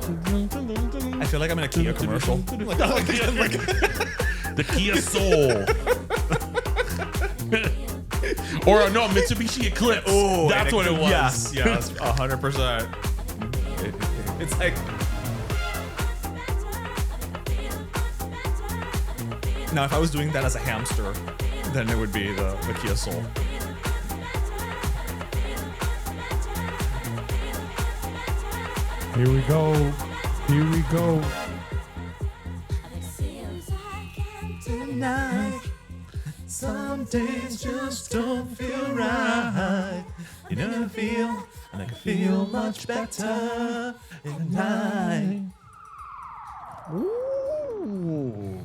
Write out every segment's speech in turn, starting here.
I feel like I'm in a Kia commercial. The Kia Soul. Or no, Mitsubishi Eclipse. Oh, that's what it was. Yes, 100%. It's like. Now, if I was doing that as a hamster, then it would be the Kia Soul. Here we go. Here we go. Tonight, some days just don't feel right. You never feel, and I can feel much better in the night. Ooh.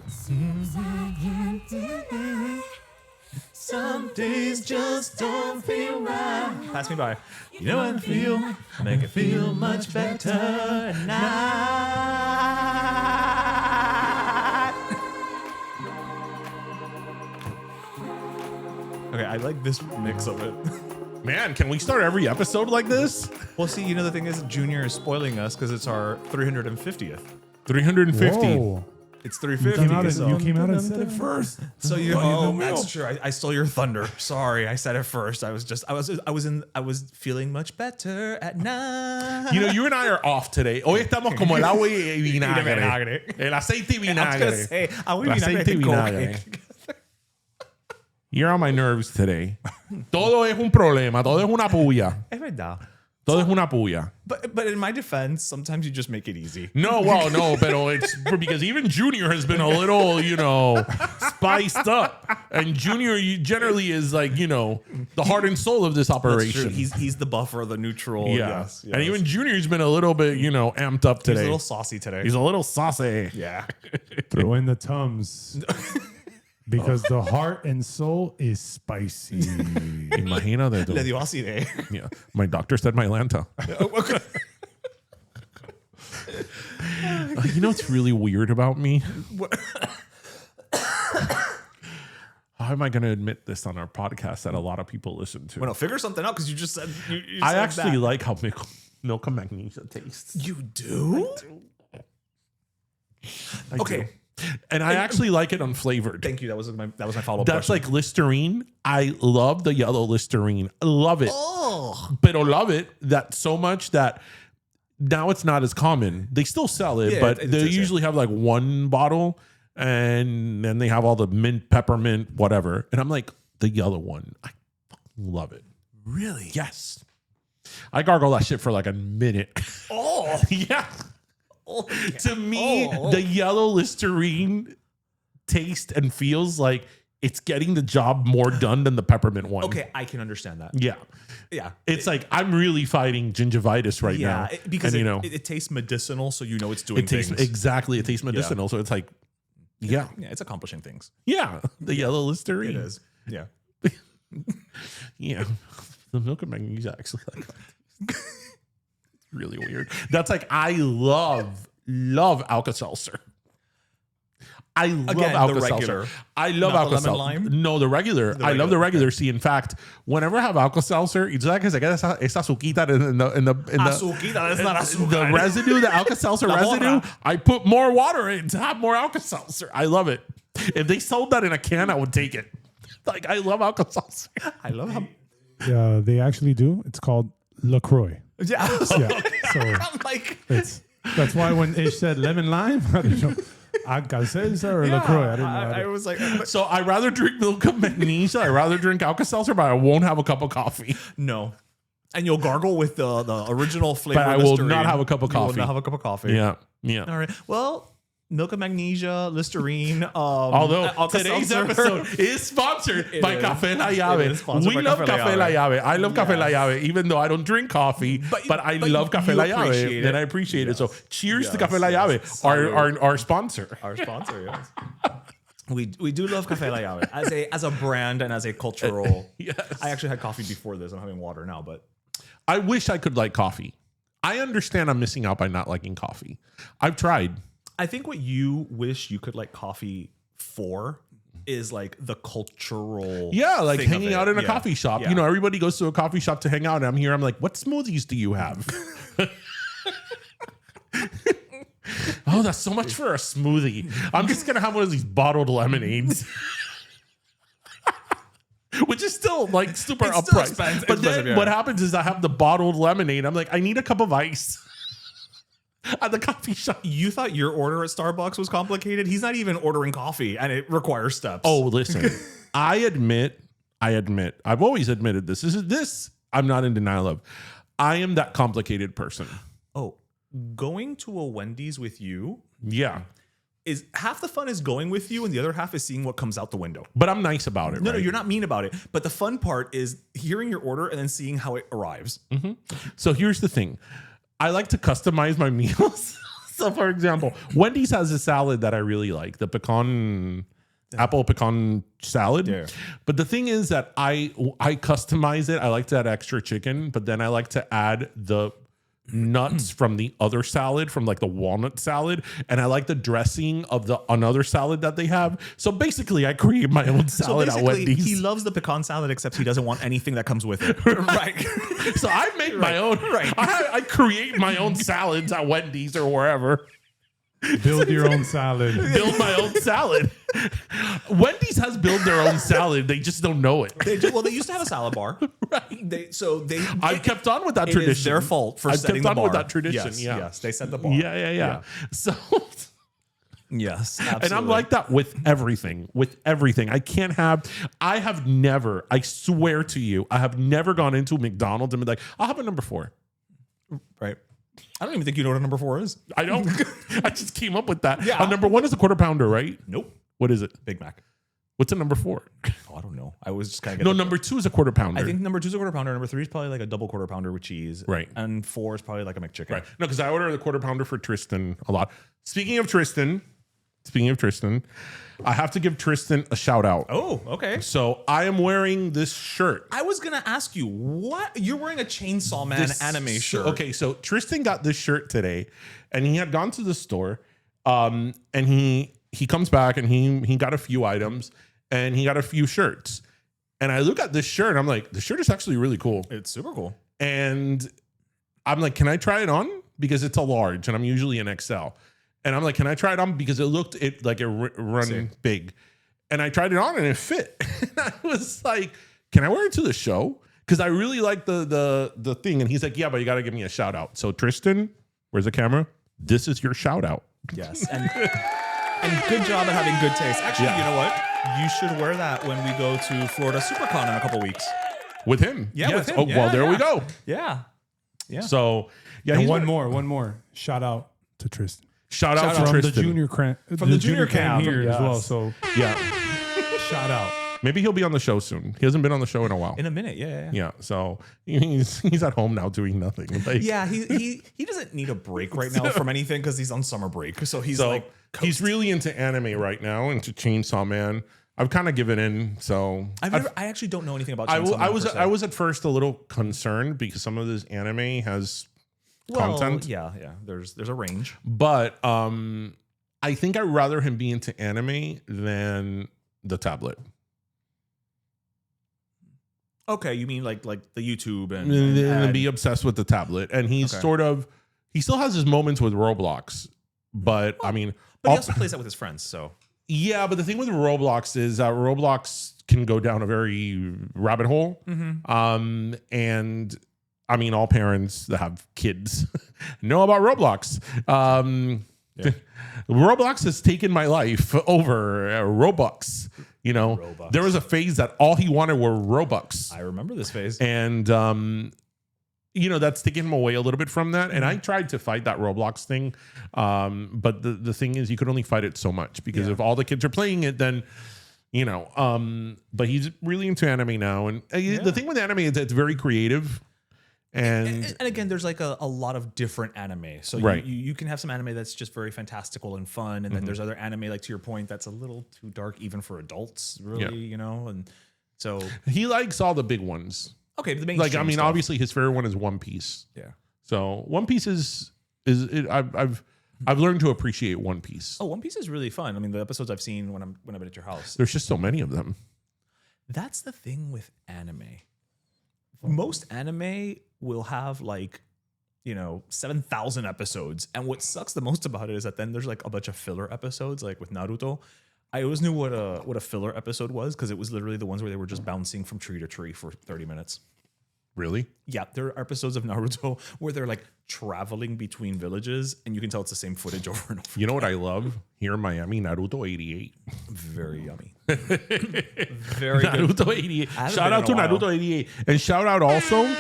Some days just don't feel right. Pass me by. You know what I feel, make it feel much better at night. Okay, I like this mix of it. Man, can we start every episode like this? Well, see, you know, the thing is, Junior is spoiling us because it's our 350th. 350. Whoa. It's You 350. came out and said it first. So you, that's true. I stole your thunder. Sorry, I said it first. I was feeling much better at night. You know, you and I are off today. Hoy estamos como el agua y vinagre. El aceite y I was gonna vinagre. say, agua y El vinagre aceite y and vinagre. Colgate. You're on my nerves today. Todo es un problema. Todo es una puya. Es verdad. Todo es una puya. But in my defense, sometimes you just make it easy. No, well, no, pero it's because even Junior has been a little, spiced up. And Junior generally is like, the heart and soul of this operation. He's the buffer, the neutral. Yeah. Yes. And even Junior's been a little bit, amped up today. He's a little saucy today. He's a little saucy. Yeah. Throw in the Tums. Because the heart and soul is spicy. Imagínate tú. Le dio acidez. Yeah. My doctor said my Lanta. You know what's really weird about me? How am I going to admit this on our podcast that a lot of people listen to? Well, no, figure something out because you just said. You I said actually that. like how milk and magnesia tastes. You do? I Okay. do. And I actually like it unflavored. Thank you. That was my follow-up That's question. like Listerine. I love the yellow Listerine. I love it. Oh. But I love it that so much that now it's not as common. They still sell it, Yeah, but it they is, usually have like one bottle and then they have all the mint, peppermint, whatever. And I'm like, the yellow one. I love it. Really? Yes. I gargle that shit for like a minute. Oh. Yeah. Oh, yeah. To me, the yellow Listerine taste and feels like it's getting the job more done than the peppermint one. Okay, I can understand that. Yeah. Yeah. It's like I'm really fighting gingivitis right now. Because and, it tastes medicinal, so you know it's doing it tastes things. exactly. It tastes medicinal, so it's like, yeah, Yeah, it's accomplishing things. yeah. The yellow Listerine. It is. Yeah. Yeah. The milk and magnesia actually like really weird. That's like I love Alka-Seltzer. I love Again, the Alka-Seltzer. regular. I love Not the Alka-Seltzer. lemon lime? No, the regular. I love the regular. See, in fact, whenever I have Alka-Seltzer, you sabes que se queda esa azuquita in the Azuquita, that's not azúcar. the residue, the Alka-Seltzer La residue. borra. I put more water in to have more Alka-Seltzer. I love it. If they sold that in a can, I would take it. Like I love Alka-Seltzer. I love how. Yeah, they actually do. It's called LaCroix. Yeah. Yeah. So I'm like. that's why when Ish said lemon lime, I didn't know. Alka-Seltzer or LaCroix. I didn't know. I was like, So I rather drink milk and magnesia. I rather drink Alka-Seltzer, but I won't have a cup of coffee. no. And you'll gargle with the original flavor. But I will Listerine. not have a cup of You will coffee. not have a cup of coffee. Yeah, yeah. All right. Well, milk and magnesia, Listerine. Although today's Alka-Seltzer. episode is sponsored by is. Café La It Llave. is sponsored We by love Café La Café La Llave. Llave. I love Café La Llave, even though I don't drink coffee, but I love Café you La Llave, appreciate and it. I appreciate it. So cheers to Yes, Café La Llave, yes. our sponsor. Our sponsor, yes. We do love Café La Llave as a brand and as a cultural. Yes. I actually had coffee before this. I'm having water now, but I wish I could like coffee. I understand I'm missing out by not liking coffee. I've tried. I think what you wish you could like coffee for is like the cultural. Yeah, like thing of hanging it. out in a Yeah. coffee shop. Yeah. You know, everybody goes to a coffee shop to hang out, and I'm here. I'm like, what smoothies do you have? Oh, that's so much for a smoothie. I'm just gonna have one of these bottled lemonades. Which is still like super It's still uppriced. expensive, But then yeah. what happens is I have the bottled lemonade. I'm like, I need a cup of ice at the coffee shop. You thought your order at Starbucks was complicated? He's not even ordering coffee, and it requires steps. Oh, listen, I admit, I've always admitted this. This I'm not in denial of. I am that complicated person. Oh, going to a Wendy's with you Yeah. is half the fun is going with you, and the other half is seeing what comes out the window. But I'm nice about it. No, right? no, you're not mean about it. But the fun part is hearing your order and then seeing how it arrives. So here's the thing. I like to customize my meals. So for example, Wendy's has a salad that I really like, the apple pecan salad. Yeah. But the thing is that I customize it. I like to add extra chicken, but then I like to add the nuts from the other salad, from like the walnut salad, and I like the dressing of the another salad that they have. So basically, I create my own salad at Wendy's. he loves the pecan salad, except he doesn't want anything that comes with it. Right. So I make my own. Right. I create my own salads at Wendy's or wherever. Build your own salad. Build my own salad. Wendy's has built their own salad. They just don't know it. They used to have a salad bar. Right. I've kept on with that It tradition. is their fault for I've setting kept the on bar. with that tradition. Yes, Yeah. yes, they set the bar. Yeah. So, Yes, absolutely. and I'm like that with everything. I have never, I swear to you, I have never gone into McDonald's and been like, I'll have a number 4. right. I don't even think you know what a number 4 is. I don't. I just came up with that. Yeah. Number 1 is a quarter pounder, right? Nope. What is it? Big Mac. What's a number 4? Oh, I don't know. I was just kind of No, number 2 is a quarter pounder. I think number 2 is a quarter pounder. Number 3 is probably like a double quarter pounder with cheese. Right. And 4 is probably like a McChicken. Right. No, because I order the quarter pounder for Tristan a lot. Speaking of Tristan, I have to give Tristan a shout out. Oh, okay. So I am wearing this shirt. I was gonna ask you what you're wearing a Chainsaw Man anime shirt. Okay, so Tristan got this shirt today, and he had gone to the store, and he comes back and he got a few items, and he got a few shirts, and I look at this shirt and I'm like, the shirt is actually really cool, It's super cool. and I'm like, can I try it on, because it's a large and I'm usually an XL, and I'm like, can I try it on, because it looked run See. big, and I tried it on and it fit. And I was like, can I wear it to the show? Because I really like the thing. And he's like, yeah, but you got to give me a shout out. So Tristan, where's the camera? This is your shout out. Yes. And good job at having good taste. Actually, Yeah. you know what? You should wear that when we go to Florida Supercon in a couple weeks. With him. Yeah, Yes. with him. Oh, well, Yeah, there we yeah. go. Yeah. Yeah. So, yeah. And he's one more. Shout out to Tristan. Shout out to From Tristan. the junior camp. From the junior camp. here Yes. as well. So Yeah. shout out. Maybe he'll be on the show soon. He hasn't been on the show in a while. In a minute. Yeah. Yeah. So he's at home now doing nothing. Like, Yeah, he doesn't need a break right now from anything because he's on summer break. So he's like, he's really into anime right now, into Chainsaw Man. I've kind of given in. So I actually don't know anything about I Chainsaw Man per se. was at first a little concerned because some of this anime has content. Yeah. There's a range. But I think I'd rather him be into anime than the tablet. Okay, you mean like the YouTube And be obsessed with the tablet. And he's Okay. he still has his moments with Roblox. But I mean, but he also plays that with his friends. So yeah, but the thing with Roblox is that Roblox can go down a very rabbit hole. And I mean, all parents that have kids know about Roblox. Roblox has taken my life over Robux. You know, Robux. there was a phase that all he wanted were Robux. I remember this phase. And, you know, that's taking him away a little bit from that. And I tried to fight that Roblox thing. But the thing is, you could only fight it so much because if all the kids are playing it, then, you know, but he's really into anime now. And the thing with anime is that it's very creative. And again, there's like a lot of different anime. So Right. you can have some anime that's just very fantastical and fun. And then there's other anime, like to your point, that's a little too dark even for adults, really, you know? And so, he likes all the big ones. okay, the main Like, I mean, obviously his favorite one is One Piece. Yeah. So One Piece I've learned to appreciate One Piece. Oh, One Piece is really fun. I mean, the episodes I've seen when I've been at your house. There's just so many of them. That's the thing with anime. Most anime will have like 7,000 episodes. And what sucks the most about it is that then there's like a bunch of filler episodes, like with Naruto. I always knew what a filler episode was because it was literally the ones where they were just bouncing from tree to tree for 30 minutes. Really? Yeah, there are episodes of Naruto where they're like traveling between villages, and you can tell it's the same footage over and over. You know what I love here in Miami? Naruto 88. Very yummy. Very good. Naruto 88. Hasn't Shout been out to in a while. Naruto 88. And shout out also,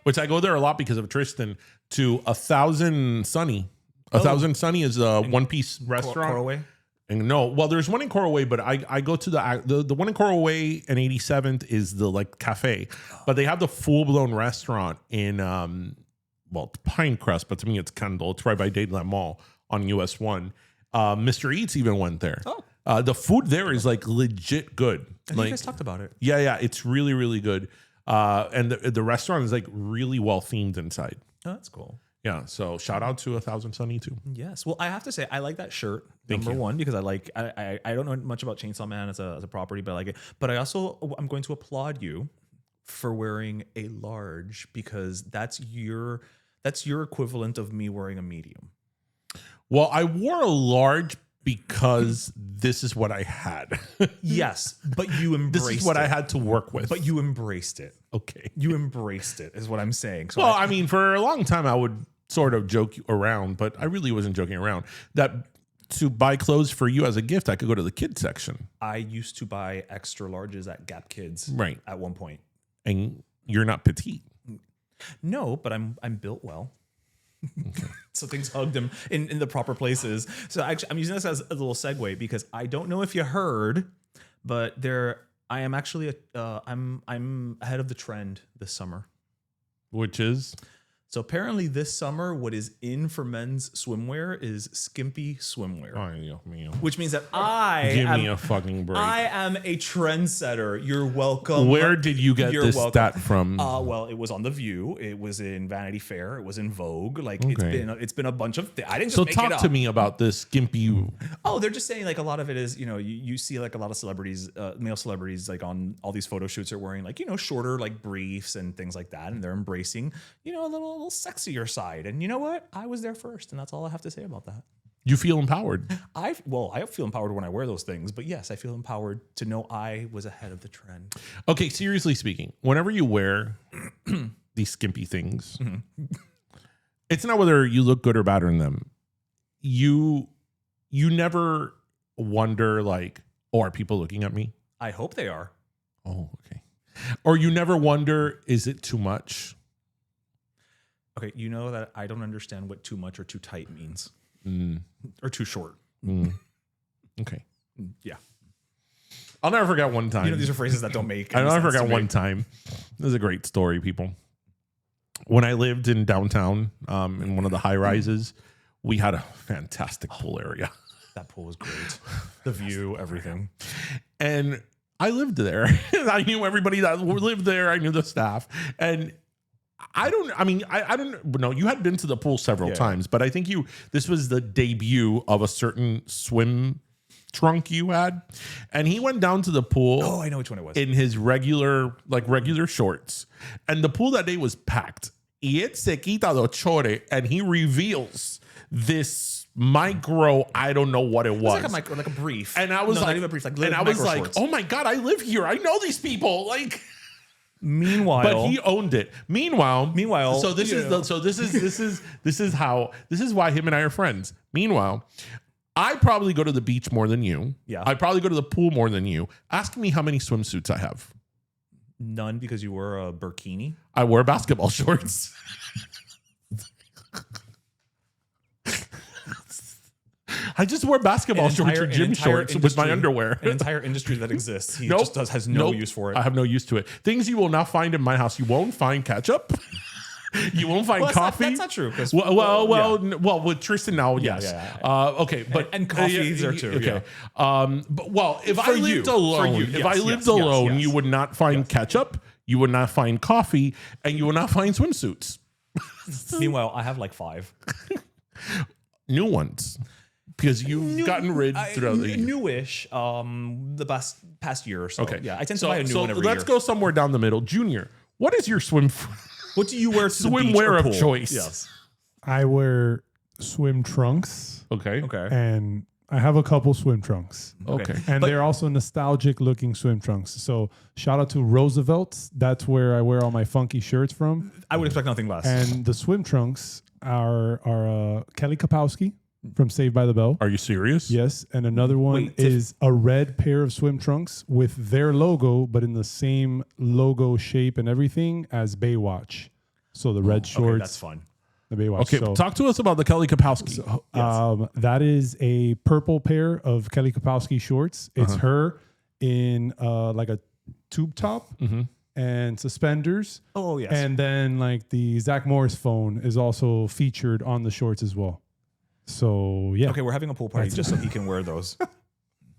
which I go there a lot because of Tristan, to 1000 Sunny. 1000 Sunny is a one-piece restaurant. Koroway? And no, well, there's one in Coral but I go to the one in Coral and 87th is the like cafe, but they have the full blown restaurant in it's Pinecrest, but to me it's Kendall. It's right by Dadeland Mall on US 1. Mr. Eats even went there. Oh, the food there is like legit good. I think you guys talked about it. Yeah, it's really really good. And the restaurant is like really well themed inside. Oh, that's cool. Yeah, so shout out to 1000 Sunny too. Yes. Well, I have to say I like that shirt. Number you. one, because I don't know much about Chainsaw Man as a property, but I like it. But I'm going to applaud you for wearing a large because that's your equivalent of me wearing a medium. Well, I wore a large because this is what I had. Yes, but you embraced This is what it. I had to work with. But you embraced it. Okay. You embraced it is what I'm saying. So Well, I mean, for a long time, I would sort of joke around, but I really wasn't joking around. That to buy clothes for you as a gift, I could go to the kids section. I used to buy extra larges at Gap Kids Right. at one point. And you're not petite. No, but I'm built well. So things hugged him in the proper places. So actually, I'm using this as a little segue because I don't know if you heard, but I am actually I'm ahead of the trend this summer. Which is? So apparently this summer, what is in for men's swimwear is skimpy swimwear, Oh, yeah. which means that Give me a fucking break. I am a trendsetter. You're welcome. Where did you get You're this welcome. stat from? Well, it was on The View. It was in Vanity Fair. It was in Vogue. Like Okay. it's been a bunch of I didn't just So make it talk up. to me about this skimpy. Oh, they're just saying like a lot of it is, you see like a lot of celebrities, male celebrities, like on all these photo shoots are wearing like, shorter like briefs and things like that. And they're embracing, a little sexier side. And you know what? I was there first. And that's all I have to say about that. You feel empowered. I feel empowered when I wear those things. But yes, I feel empowered to know I was ahead of the trend. Okay, seriously speaking, whenever you wear these skimpy things, it's not whether you look good or bad in them. You never wonder like, oh, are people looking at me? I hope they are. Oh, okay. Or you never wonder, is it too much? Okay, you know that I don't understand what too much or too tight means. Or too short. Okay. Yeah. I'll never forget one time. These are phrases that don't make I'll any never sense to forget me. one time. This is a great story, people. When I lived in downtown, in one of the high rises, we had a fantastic pool area. That pool was great. The view, everything. And I lived there. I knew everybody that lived there. I knew the staff. And I don't know. You had been to the pool several times, but I think this was the debut of a certain swim trunk you had. And he went down to the pool. Oh, I know which one it was. In his regular shorts. And the pool that day was packed. Y él se quita los chores and he reveals this micro, I don't know what it was. Like a brief. And I was not like, even a brief, like, oh my God, I live here. I know these people. Like, Meanwhile, but he owned it. Meanwhile, so this is why him and I are friends. Meanwhile, I probably go to the beach more than you. Yeah. I probably go to the pool more than you. Ask me how many swimsuits I have. None, because you were a burkini. I wear basketball shorts. I just wear basketball shorts or gym shorts with my underwear. An entire industry that exists. He Nope. just has no use for it. I have no use to it. Things you will not find in my house. You won't find ketchup. You won't find coffee. That's not true. Well, with Tristan now, yes. Yeah. Okay, but and coffee there too. Okay. Yeah. But if I lived alone, yes. you would not find ketchup. You would not find coffee, and you would not find swimsuits. Meanwhile, I have like 5 new ones. Because you've gotten rid throughout the year. Newish, the past year or so. Okay. Yeah, I tend to buy a new one every let's year. go somewhere down the middle. Junior, what is your swim? What do you wear to the beach or Swimwear of pool? choice. Yes. I wear swim trunks, Okay. Okay. and I have a couple swim trunks. Okay. And But- they're also nostalgic looking swim trunks. So shout out to Roosevelt's. That's where I wear all my funky shirts from. I would expect nothing less. And the swim trunks are Kelly Kapowski from Saved by the Bell. Are you serious? Yes. And another one Wait, is a red pair of swim trunks with their logo, but in the same logo shape and everything as Baywatch. So the red shorts, Okay, that's fun. the Baywatch. Okay, So, talk to us about the Kelly Kapowski. that is a purple pair of Kelly Kapowski shorts. It's her in like a tube top and suspenders. Oh, yes. And then like the Zach Morris phone is also featured on the shorts as well. So yeah. Okay, we're having a pool party just so he can wear those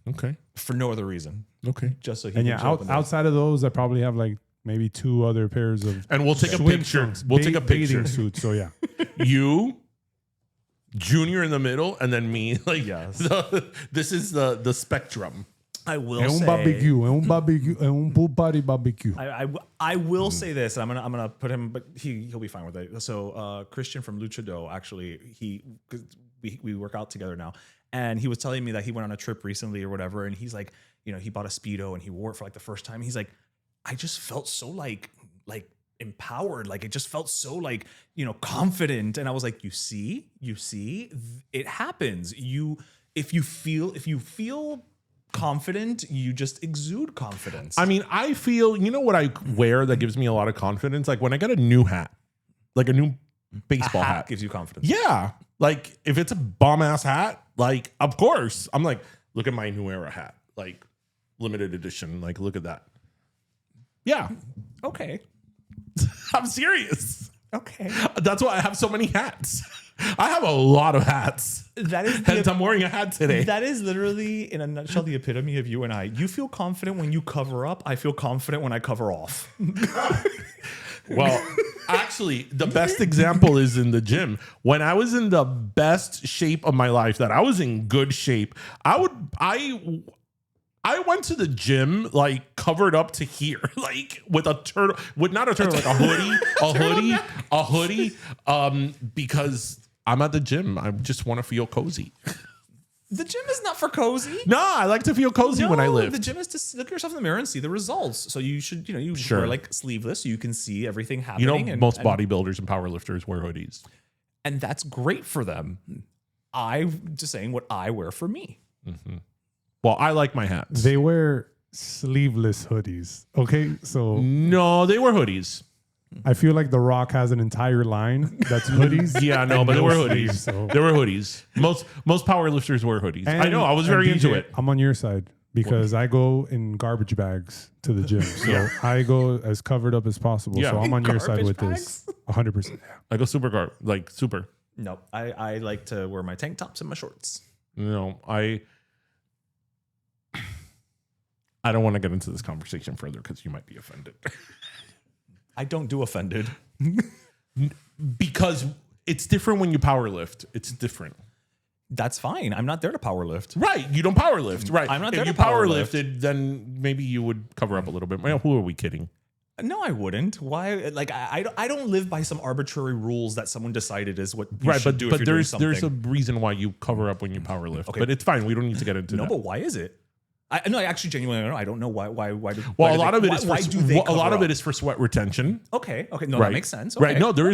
Okay. for no other reason. Okay. Just so he And can yeah, show up in those. outside of those, I probably have like maybe 2 other pairs of And we'll take a swim picture. trunks, We'll take a picture. bathing suits. So yeah. You, Junior in the middle, and then me. Like, Yes. this is the spectrum. I will É say. barbecue, é pool party barbecue. I will say this, and I'm gonna put him, but he'll be fine with it. So Christian from Luchado, actually, we work out together now, and he was telling me that he went on a trip recently or whatever, and he's like, he bought a Speedo and he wore it for like the first time. He's like, I just felt so like empowered, like it just felt so like confident, and I was like, you see, it happens. If you feel confident, you just exude confidence. I mean, I feel, what I wear that gives me a lot of confidence? Like when I get a new hat, like a new baseball hat. gives you confidence. Yeah. Like if it's a bomb ass hat, like, of course, I'm like, look at my new era hat, like limited edition. Like, look at that. Yeah. Okay. I'm serious. Okay. That's why I have so many hats. I have a lot of hats. That is Hence, I'm wearing a hat today. That is literally, in a nutshell, the epitome of you and I. You feel confident when you cover up. I feel confident when I cover off. Well, actually, the best example is in the gym. When I was in the best shape of my life, that I was in good shape, I went to the gym like covered up to here, like with a turtle, with not a turtle, like a hoodie, because I'm at the gym. I just want to feel cozy. The gym is not for cozy. No, I like to feel cozy when I live. The gym is to look yourself in the mirror and see the results. So you should, you Sure. wear like sleeveless so you can see everything happening. Most bodybuilders and powerlifters wear hoodies. And that's great for them. I'm just saying what I wear for me. Well, I like my hats. They wear sleeveless hoodies. Okay. So No, they wear hoodies. I feel like The Rock has an entire line that's hoodies. Yeah, no, and but they wear sleeves, hoodies. so. They wear hoodies. Most powerlifters wear hoodies. I know. I was and very into DJ, it. I'm on your side because I go in garbage bags to the gym. So Yeah. I go as covered up as possible. Yeah. So I'm on your side Garbage with bags? this. 100%. I go super. No, I like to wear my tank tops and my shorts. No, I don't want to get into this conversation further because you might be offended. I don't do offended. Because it's different when you power lift. It's different. That's fine. I'm not there to power lift. Right. You don't power lift. Right. I'm not if there you to power power lift. lifted, then maybe you would cover up a little bit. Well, who are we kidding? No, I wouldn't. Why? Like, I don't live by some arbitrary rules that someone decided is what you Right, should but do if you're doing there's something. a reason why you cover up when you power lift. Okay. But it's fine. We don't need to get into No, that. but why is it? I actually genuinely don't know. I don't know why. Well, why a do lot they- of it why- is why do they a lot cover of it up? is for sweat retention. Okay. No, Right. that makes sense. Right. Okay. No, there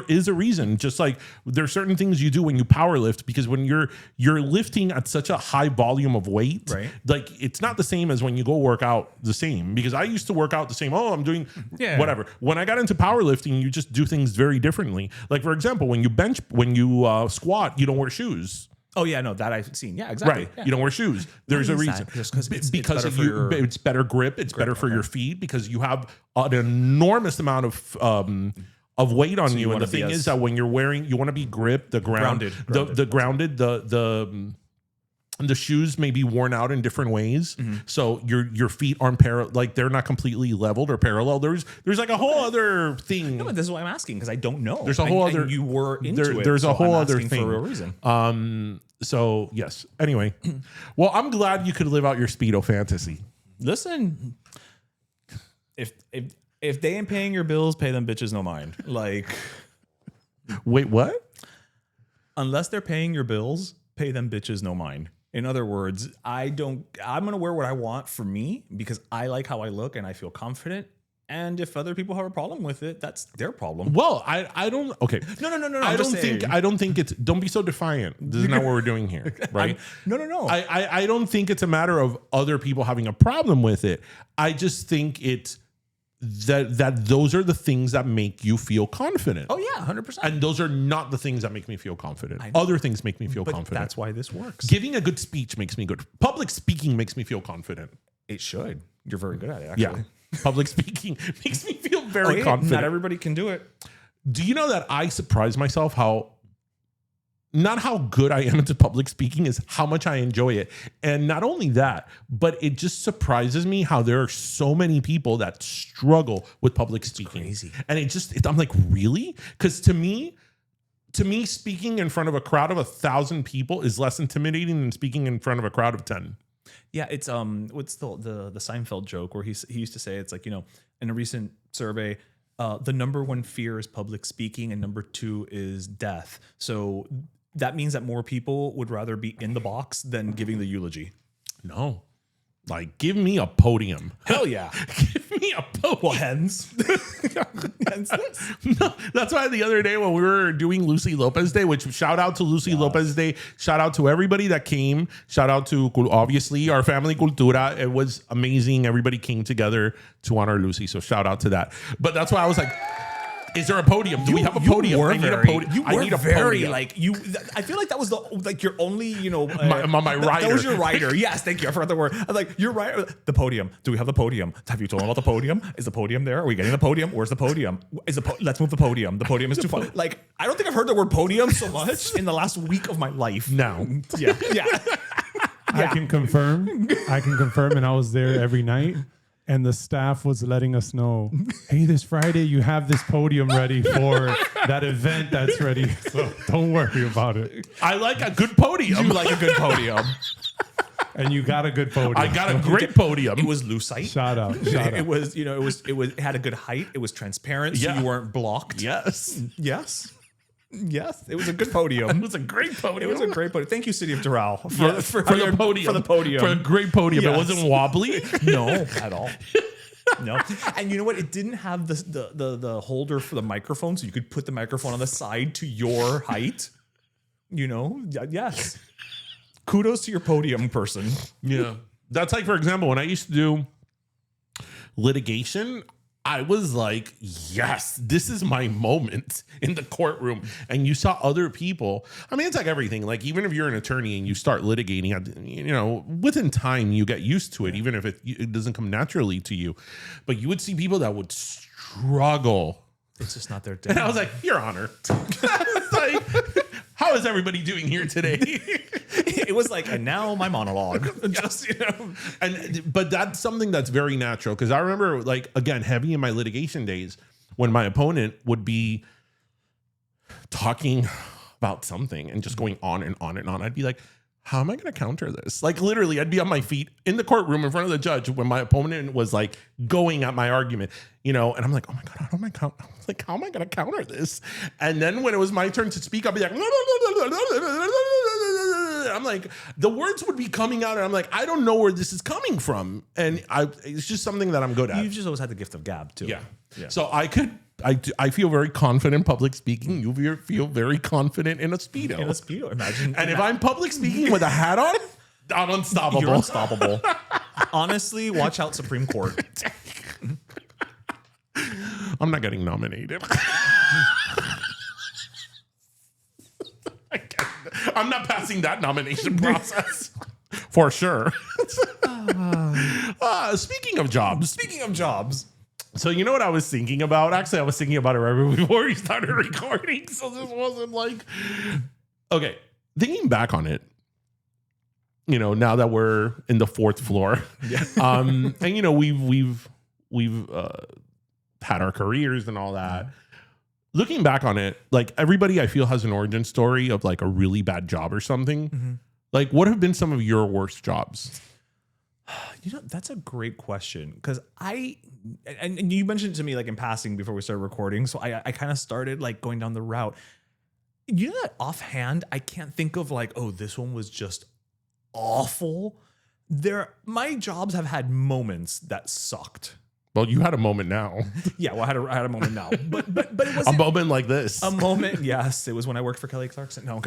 is a reason. Just like there's certain things you do when you power lift, because when you're lifting at such a high volume of weight, Right. like it's not the same as when you go work out the same. Because I used to work out the same. Oh, I'm doing whatever. When I got into powerlifting, you just do things very differently. Like for example, when you squat, you don't wear shoes. Oh yeah, no, that I've seen. Yeah, exactly. Right. Yeah. You don't wear shoes. There's a is reason. that? Just 'cause it's because better for your it's better grip. It's better for your feet because you have an enormous amount of weight on you. And wanna the be thing as- is that when you're wearing, you want to be gripped, Grounded. the grounded, the shoes may be worn out in different ways, so your feet aren't like they're not completely leveled or parallel. There's like a whole other thing. No, but this is why I'm asking because I don't know. There's a whole other. You were into it. There's so a whole I'm other asking thing for a reason. So yes. Anyway, well, I'm glad you could live out your Speedo fantasy. Listen, if If they ain't paying your bills, pay them bitches no mind. Like, Wait, what? unless they're paying your bills, pay them bitches no mind. In other words, I'm going to wear what I want for me because I like how I look and I feel confident. And if other people have a problem with it, that's their problem. Well, I don't. Okay. No. I don't think it's. Don't be so defiant. This is not what we're doing here, right? No. I don't think it's a matter of other people having a problem with it. I just think it's that those are the things that make you feel confident. Oh yeah, 100%. And those are not the things that make me feel confident. Other things make me feel confident. That's why this works. Giving a good speech makes me good. Public speaking makes me feel confident. It should. You're very good at it, actually. Yeah. Public speaking makes me feel very confident. Not everybody can do it. Do you know that I surprise myself not how good I am into public speaking is how much I enjoy it. And not only that, but it just surprises me how there are so many people that struggle with public speaking. Crazy. And I'm like, really? Because to me, speaking in front of a crowd of 1,000 people is less intimidating than speaking in front of a crowd of 10. Yeah, it's what's the Seinfeld joke where he used to say it's like, in a recent survey, the number one fear is public speaking and number 2 is death. So that means that more people would rather be in the box than giving the eulogy. No. Like, give me a podium. Hell yeah. Give me a podium. Well, hence this. No, that's why the other day when we were doing Lucy Lopez Day, which shout out to Lucy Lopez Day, shout out to everybody that came, shout out to obviously our family Cultura. It was amazing. Everybody came together to honor Lucy. So shout out to that. But that's why I was like, is there a podium? Do we have a podium? I need a podium. I need a podium. Like you. I feel like that was your only, my rider. That was your rider. Yes, thank you. I forgot the word. I'm like, you're right. The podium. Do we have the podium? Have you told them about the podium? Is the podium there? Are we getting the podium? Where's the podium? Let's move the podium. The podium is too far. Like, I don't think I've heard the word podium so much in the last week of my life. Now, yeah. I can confirm, and I was there every night. And the staff was letting us know, hey, this Friday you have this podium ready for that event that's ready. So don't worry about it. I like a good podium. You like a good podium. And you got a good podium. I got a great podium. It was lucite. Shout out. It was, it had a good height. It was transparent, so you weren't blocked. Yes. Yes, it was a good podium. It was a great podium. It was a great podium. Thank you, City of Doral, for the podium. For the podium. For a great podium. Yes. It wasn't wobbly. No, at all. No. And you know what? It didn't have the holder for the microphone, so you could put the microphone on the side to your height. Yes. Kudos to your podium person. Yeah. That's like, for example, when I used to do litigation, I was like, yes, this is my moment in the courtroom. And you saw other people. I mean, it's like everything. Like, even if you're an attorney and you start litigating, within time, you get used to it, even if it doesn't come naturally to you. But you would see people that would struggle. It's just not their day. And I was like, Your Honor. It's like, how is everybody doing here today? It was like, and now my monologue. Just, But that's something that's very natural. Because I remember, like, again, heavy in my litigation days, when my opponent would be talking about something and just going on and on and on, I'd be like, how am I going to counter this? Like, literally, I'd be on my feet in the courtroom in front of the judge when my opponent was like going at my argument, and I'm like, oh my God, how am I going to counter this? And then when it was my turn to speak, I'd be like, I'm like, the words would be coming out and I'm like, I don't know where this is coming from. And it's just something that I'm good at. You just always had the gift of gab too. Yeah. So I feel very confident public speaking. You feel very confident in a Speedo. Imagine. And if I'm public speaking with a hat on, I'm unstoppable. You're unstoppable. Honestly, watch out Supreme Court. I'm not getting nominated. I'm not passing that nomination process. For sure. Speaking of jobs. So you know what I was thinking about? Actually, I was thinking about it right before we started recording. So this wasn't like... Okay. Thinking back on it, now that we're in the 4th floor, and we've had our careers and all that. Looking back on it, like, everybody I feel has an origin story of like a really bad job or something. Mm-hmm. Like, what have been some of your worst jobs? That's a great question because and you mentioned it to me like in passing before we started recording. So I kind of started like going down the route. You know that offhand, I can't think of like, oh, this one was just awful. My jobs have had moments that sucked. Well, you had a moment now. Yeah, well, I had a moment now, but it wasn't a moment like this. a moment. Yes, it was when I worked for Kelly Clarkson. No,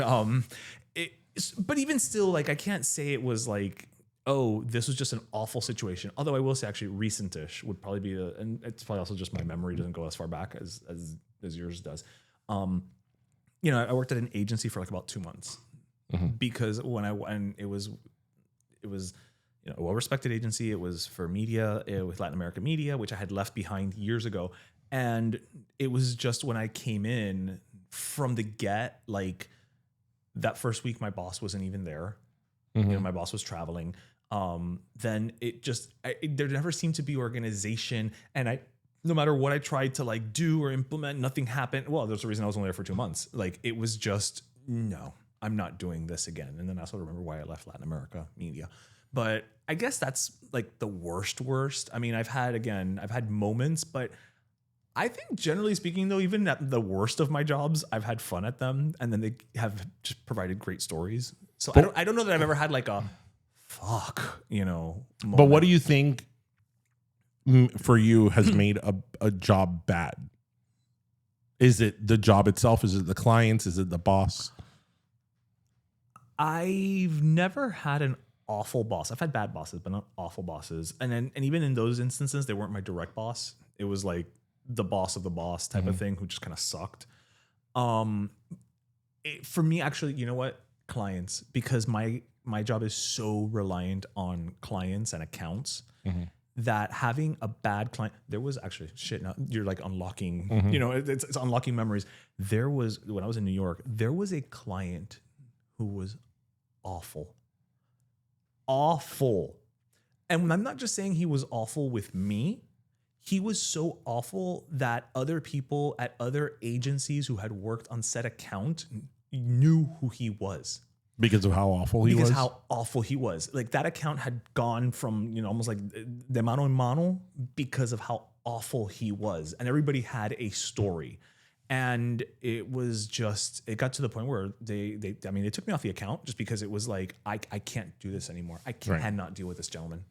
but even still, like I can't say it was like, oh, this was just an awful situation. Although I will say, actually, recent-ish would probably be and it's probably also just my memory doesn't go as far back as yours does. You know, I worked at an agency for like about 2 months because when it was you know, a well-respected agency. It was for media, with Latin American media, which I had left behind years ago. And it was just when I came in from the get, like that first week, my boss wasn't even there. You know, my boss was traveling. Then there never seemed to be organization. And no matter what I tried to like do or implement, nothing happened. Well, there's a reason I was only there for 2 months. Like it was just, no, I'm not doing this again. And then I also remember why I left Latin America media. But I guess that's like the worst. I mean, I've had moments, but I think generally speaking, though, even at the worst of my jobs, I've had fun at them, and then they have just provided great stories. So I don't know that I've ever had like a fuck, you know. Moment. But what do you think for you has made a job bad? Is it the job itself? Is it the clients? Is it the boss? I've never had an awful boss. I've had bad bosses, but not awful bosses. And even in those instances, they weren't my direct boss. It was like the boss of the boss type of thing who just kind of sucked. For me, actually, you know what? Clients, because my job is so reliant on clients and accounts that having a bad client, there was actually now you're like unlocking, you know, it's unlocking memories. There was, when I was in New York, there was a client who was awful. And I'm not just saying he was awful with me. He was so awful that other people at other agencies who had worked on said account knew who he was. Because of how awful he was? Because how awful he was. Like that account had gone from, you know, almost like de mano en mano because of how awful he was. And everybody had a story. And it got to the point where they took me off the account just because it was like, I can't do this anymore. I cannot deal with this gentleman.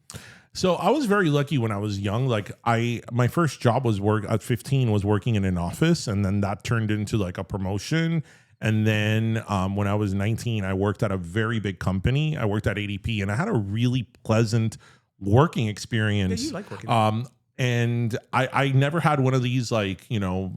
So I was very lucky when I was young. Like my first job was at 15 was working in an office, and then that turned into like a promotion. And then when I was 19, I worked at a very big company. I worked at ADP, and I had a really pleasant working experience. Yeah, you like working. And I never had one of these, like, you know,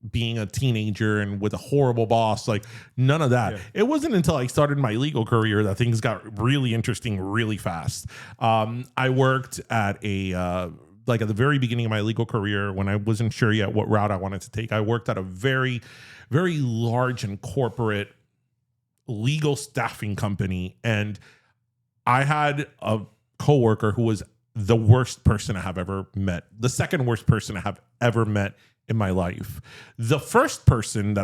being a teenager and with a horrible boss, like none of that. Yeah. It wasn't until I started my legal career that things got really interesting really fast. I worked at like at the very beginning of my legal career, when I wasn't sure yet what route I wanted to take, I worked at a very, very large and corporate legal staffing company. And I had a coworker who was the worst person I have ever met, the second worst person I have ever met in my life. The worst person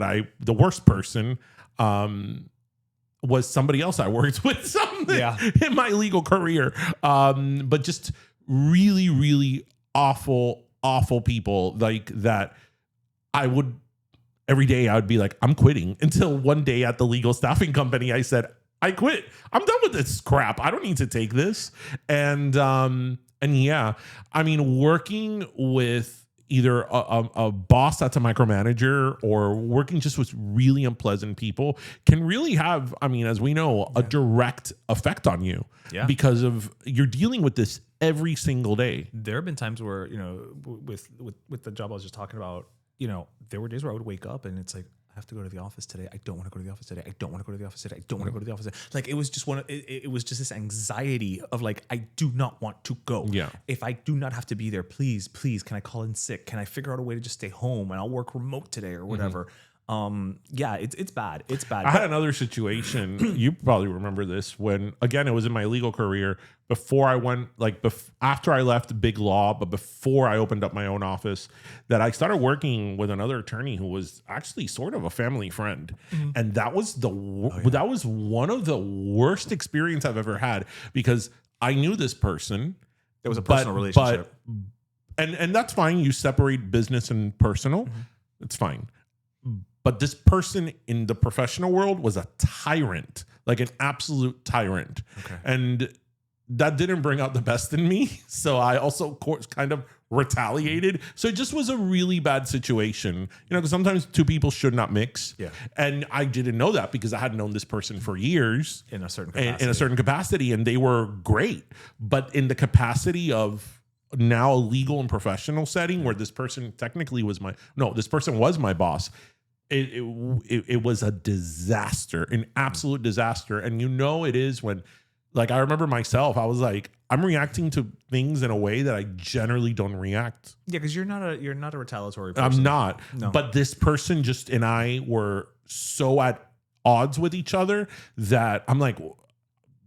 was somebody else I worked with in my legal career. But just really, really awful people like that. Every day I would be like, I'm quitting, until one day at the legal staffing company, I said, I quit. I'm done with this crap. I don't need to take this. And yeah, I mean, working with either a boss that's a micromanager or working just with really unpleasant people can really have, I mean, as we know, a direct effect on you because of you're dealing with this every single day. There have been times where, you know, with the job I was just talking about, you know, there were days where I would wake up and it's like, I have to go to the office today. I don't want to go to the office today. I don't want to go to the office today. I don't want to go to the office today. Like it was just it was just this anxiety of like, I do not want to go. Yeah. If I do not have to be there, please, can I call in sick? Can I figure out a way to just stay home and I'll work remote today or whatever? Yeah, it's bad. It's bad. I had another situation. You probably remember this when, again, it was in my legal career before I went, like after I left big law, but before I opened up my own office, that I started working with another attorney who was actually sort of a family friend. And that was that was one of the worst experience I've ever had, because I knew this person. It was a personal relationship. And that's fine. You separate business and personal. Mm-hmm. It's fine. But this person in the professional world was a tyrant, like an absolute tyrant. Okay. And that didn't bring out the best in me. So I also kind of retaliated. So it just was a really bad situation. You know, because sometimes two people should not mix. Yeah. And I didn't know that because I had known this person for years. In a certain capacity. In a certain capacity. And they were great. But in the capacity of now a legal and professional setting where this person technically was this person was my boss. It was a disaster, an absolute disaster. And you know it is when, like, I remember myself, I was like, I'm reacting to things in a way that I generally don't react. Yeah, because you're not a retaliatory person. I'm not. No. But this person and I were so at odds with each other that I'm like,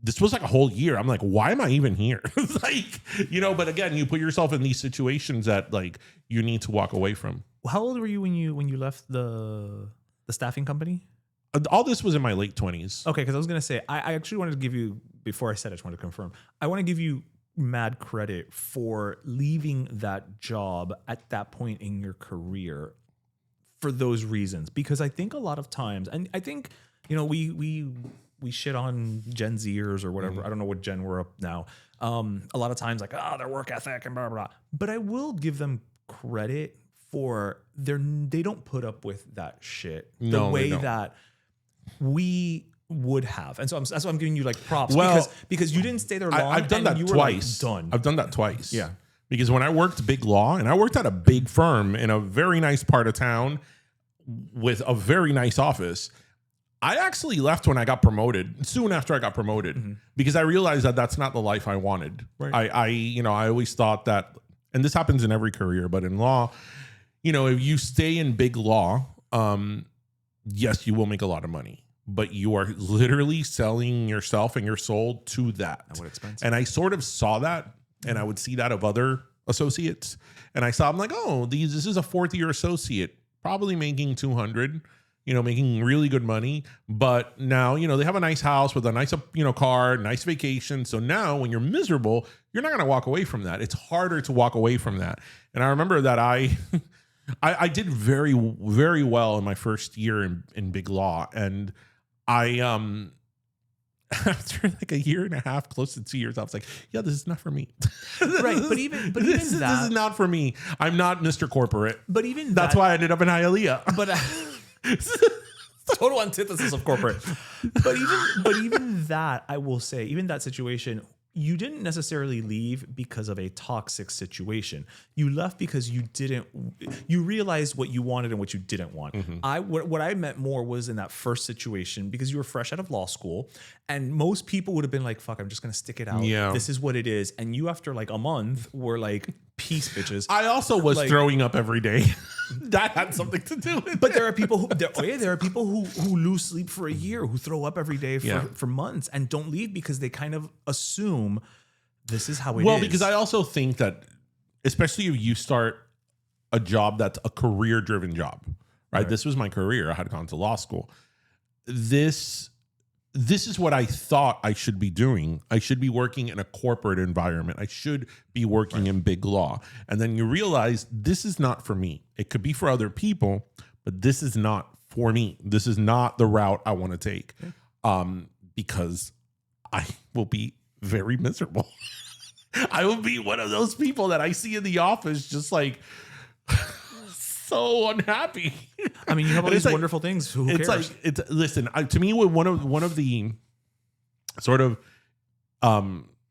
this was like a whole year. I'm like, why am I even here? Like, you know, but again, you put yourself in these situations that like you need to walk away from. How old were you when you left the staffing company? All this was in my late 20s. Okay, because I was going to say, I actually wanted to give you, before I said I just wanted to confirm, I want to give you mad credit for leaving that job at that point in your career for those reasons. Because I think a lot of times, and I think, you know, we shit on Gen Zers or whatever. I don't know what gen we're up now. A lot of times like, their work ethic and blah, blah, blah. But I will give them credit for they don't put up with that shit the way that we would have. And so that's why I'm giving you like props because you didn't stay there long. I've done that twice. Done. I've done that twice. Yeah. Because when I worked big law and I worked at a big firm in a very nice part of town with a very nice office, I actually left when I got promoted, soon after I got promoted, because I realized that that's not the life I wanted. Right. I always thought that, and this happens in every career, but in law, you know, if you stay in big law, yes, you will make a lot of money, but you are literally selling yourself and your soul to that. At what expense? And I sort of saw that, and I would see that of other associates, and I'm like, oh, this is a fourth year associate, probably making 200. You know, making really good money, but now, you know, they have a nice house with a nice, you know, car, nice vacation. So now when you're miserable, you're not going to walk away from that. It's harder to walk away from that. And I remember that I did very, very well in my first year in big law. And I, after like a year and a half, close to 2 years, I was like, yeah, this is not for me. Right. But this is not for me. I'm not Mr. Corporate. But even that's why I ended up in Hialeah. But total antithesis of corporate. But even that, I will say, even that situation, you didn't necessarily leave because of a toxic situation. You left because you realized what you wanted and what you didn't want. What I meant more was in that first situation, because you were fresh out of law school and most people would have been like, fuck, I'm just going to stick it out. Yeah. This is what it is. And you, after like a month, were like, peace, bitches. I also was like, throwing up every day. That had something to do with it. But there are people who lose sleep for a year, who throw up every day for months and don't leave because they kind of assume this is how it is. Well, because I also think that, especially if you start a job that's a career-driven job, right? This was my career. I had gone to law school. This is what I thought I should be doing. I should be working in a corporate environment. I should be working in big law. And then you realize this is not for me. It could be for other people, but this is not for me. This is not the route I want to take, because I will be very miserable. I will be one of those people that I see in the office just like so unhappy. I mean, you have all these wonderful things. Who cares? Listen, to me, one of the sort of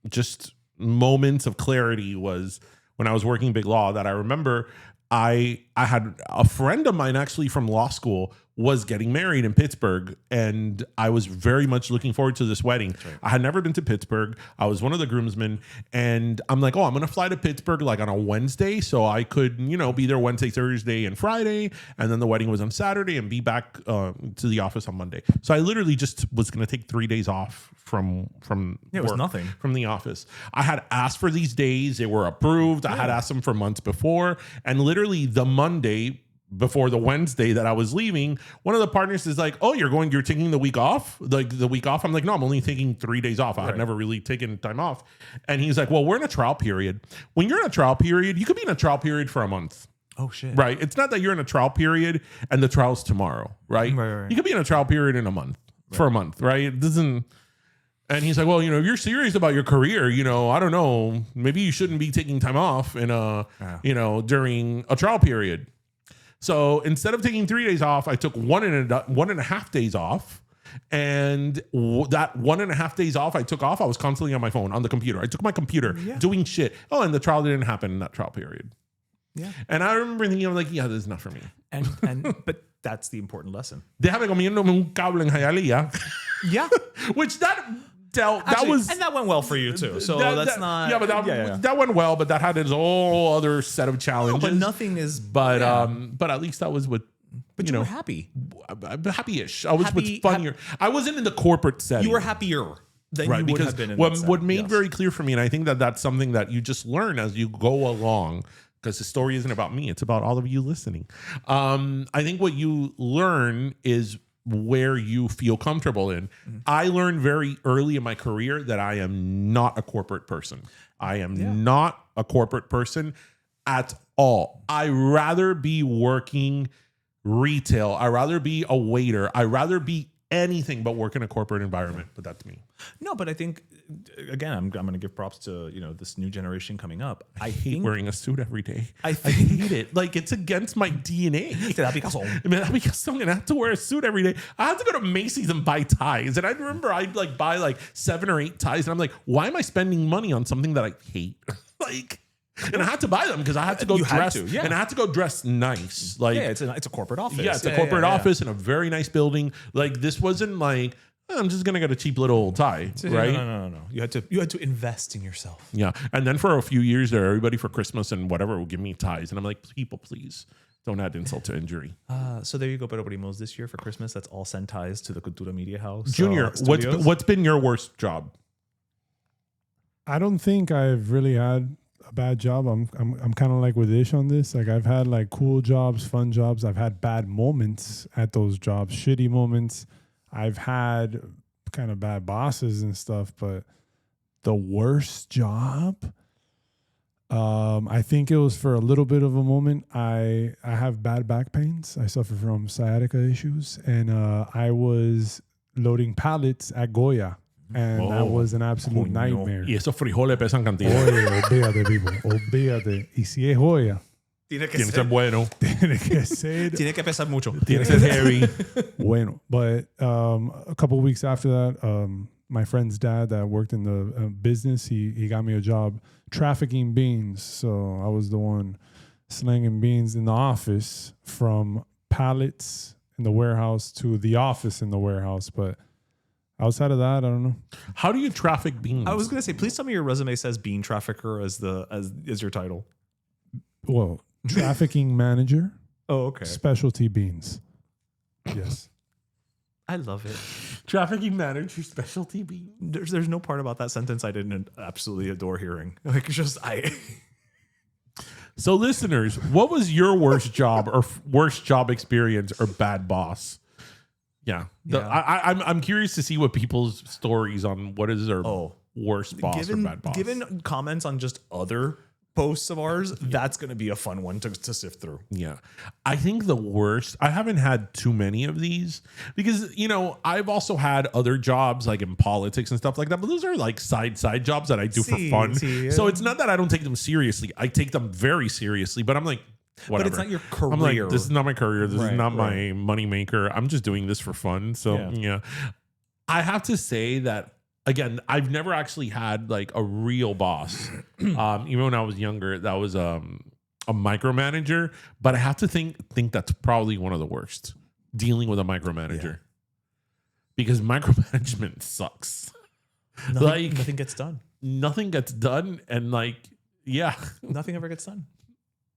just moments of clarity was when I was working big law, that I remember I had a friend of mine actually from law school was getting married in Pittsburgh, and I was very much looking forward to this wedding. Right. I had never been to Pittsburgh. I was one of the groomsmen, and I'm like, oh, I'm going to fly to Pittsburgh like on a Wednesday so I could, you know, be there Wednesday, Thursday, and Friday, and then the wedding was on Saturday and be back to the office on Monday. So I literally just was going to take 3 days off from it was nothing from the office. I had asked for these days. They were approved. I had asked them for months before, and literally the Monday before the Wednesday that I was leaving, one of the partners is like, "Oh, you're taking the week off? Like the week off?" I'm like, "No, I'm only taking 3 days off. I had never really taken time off." And he's like, "Well, we're in a trial period. When you're in a trial period, you could be in a trial period for a month." Oh shit. Right. It's not that you're in a trial period and the trial's tomorrow, right? Right. You could be in a trial period in a month for a month, right? It doesn't. And he's like, well, if you're serious about your career, I don't know, maybe you shouldn't be taking time off in during a trial period. So instead of taking 3 days off, I took 1.5 days off. And that 1.5 days off I took off, I was constantly on my phone, on the computer. I took my computer doing shit. Oh, and the trial didn't happen in that trial period. Yeah. And I remember thinking, I'm like, yeah, this is not for me. And but that's the important lesson. Déjame comiéndome un cable en Hialeah. Yeah. Which that was, and that went well for you too. So that went well, but that had its whole other set of challenges. No, but nothing is. But at least that was what. But you were happy. Happy-ish. I was what's funnier. I wasn't in the corporate setting. You were happier than you would have been in what made very clear for me, and I think that's something that you just learn as you go along, because the story isn't about me, it's about all of you listening. I think what you learn is where you feel comfortable in. Mm-hmm. I learned very early in my career that I am not a corporate person. I am not a corporate person at all. I rather be working retail. I rather be a waiter. I rather be anything but work in a corporate environment. But that's me. No, but I think, again, I'm going to give props to this new generation coming up. I hate wearing a suit every day. I hate it. Like, it's against my DNA. I'm going to have to wear a suit every day. I have to go to Macy's and buy ties. And I remember I'd buy like 7 or 8 ties. And I'm like, why am I spending money on something that I hate? And I had to buy them because I had to go dress, and I had to go dress nice. Like, it's a corporate office. Yeah, it's a corporate office in a very nice building. Like, this wasn't like, I'm just gonna get a cheap little tie, right? No. You had to invest in yourself. Yeah, and then for a few years there, everybody for Christmas and whatever would give me ties, and I'm like, people, please don't add insult to injury. So there you go, Pero Primos. This year for Christmas, that's all sent ties to the Cultura Media House. Junior, what's been your worst job? I don't think I've really had a bad job. I'm kind of like with Ish on this. Like, I've had like cool jobs, fun jobs. I've had bad moments at those jobs, shitty moments. I've had kind of bad bosses and stuff, but the worst job, I think it was for a little bit of a moment. I have bad back pains. I suffer from sciatica issues, and I was loading pallets at Goya. And that was an absolute nightmare. Y esos frijoles pesan cantidad. Oye, olvídate, people. Olvídate. Y si es joya, tiene que ser bueno. Tiene que pesar mucho. Tiene que ser heavy. Bueno. But a couple of weeks after that, my friend's dad that worked in the business, he got me a job trafficking beans. So I was the one slinging beans in the office from pallets in the warehouse to the office in the warehouse. But outside of that, I don't know. How do you traffic beans? I was going to say, please tell me your resume says bean trafficker as your title. Well, trafficking manager. Oh, okay. Specialty beans. Yes. I love it. Trafficking manager, specialty beans. There's no part about that sentence I didn't absolutely adore hearing. Like, So, listeners, what was your worst job or worst job experience or bad boss? Yeah. I'm curious to see what people's stories on what is their worst boss or bad boss. Given comments on just other posts of ours, that's going to be a fun one to sift through. Yeah. I think the worst, I haven't had too many of these because, I've also had other jobs like in politics and stuff like that, but those are like side jobs that I do for fun. So it's not that I don't take them seriously. I take them very seriously, but I'm like, whatever. But it's not your career. I'm like, this is not my career. This is not my money maker. I'm just doing this for fun. So yeah. I have to say that, again, I've never actually had like a real boss. Even when I was younger, that was a micromanager. But I have to think that's probably one of the worst, dealing with a micromanager. Because micromanagement sucks. Nothing gets done. Nothing gets done. And nothing ever gets done.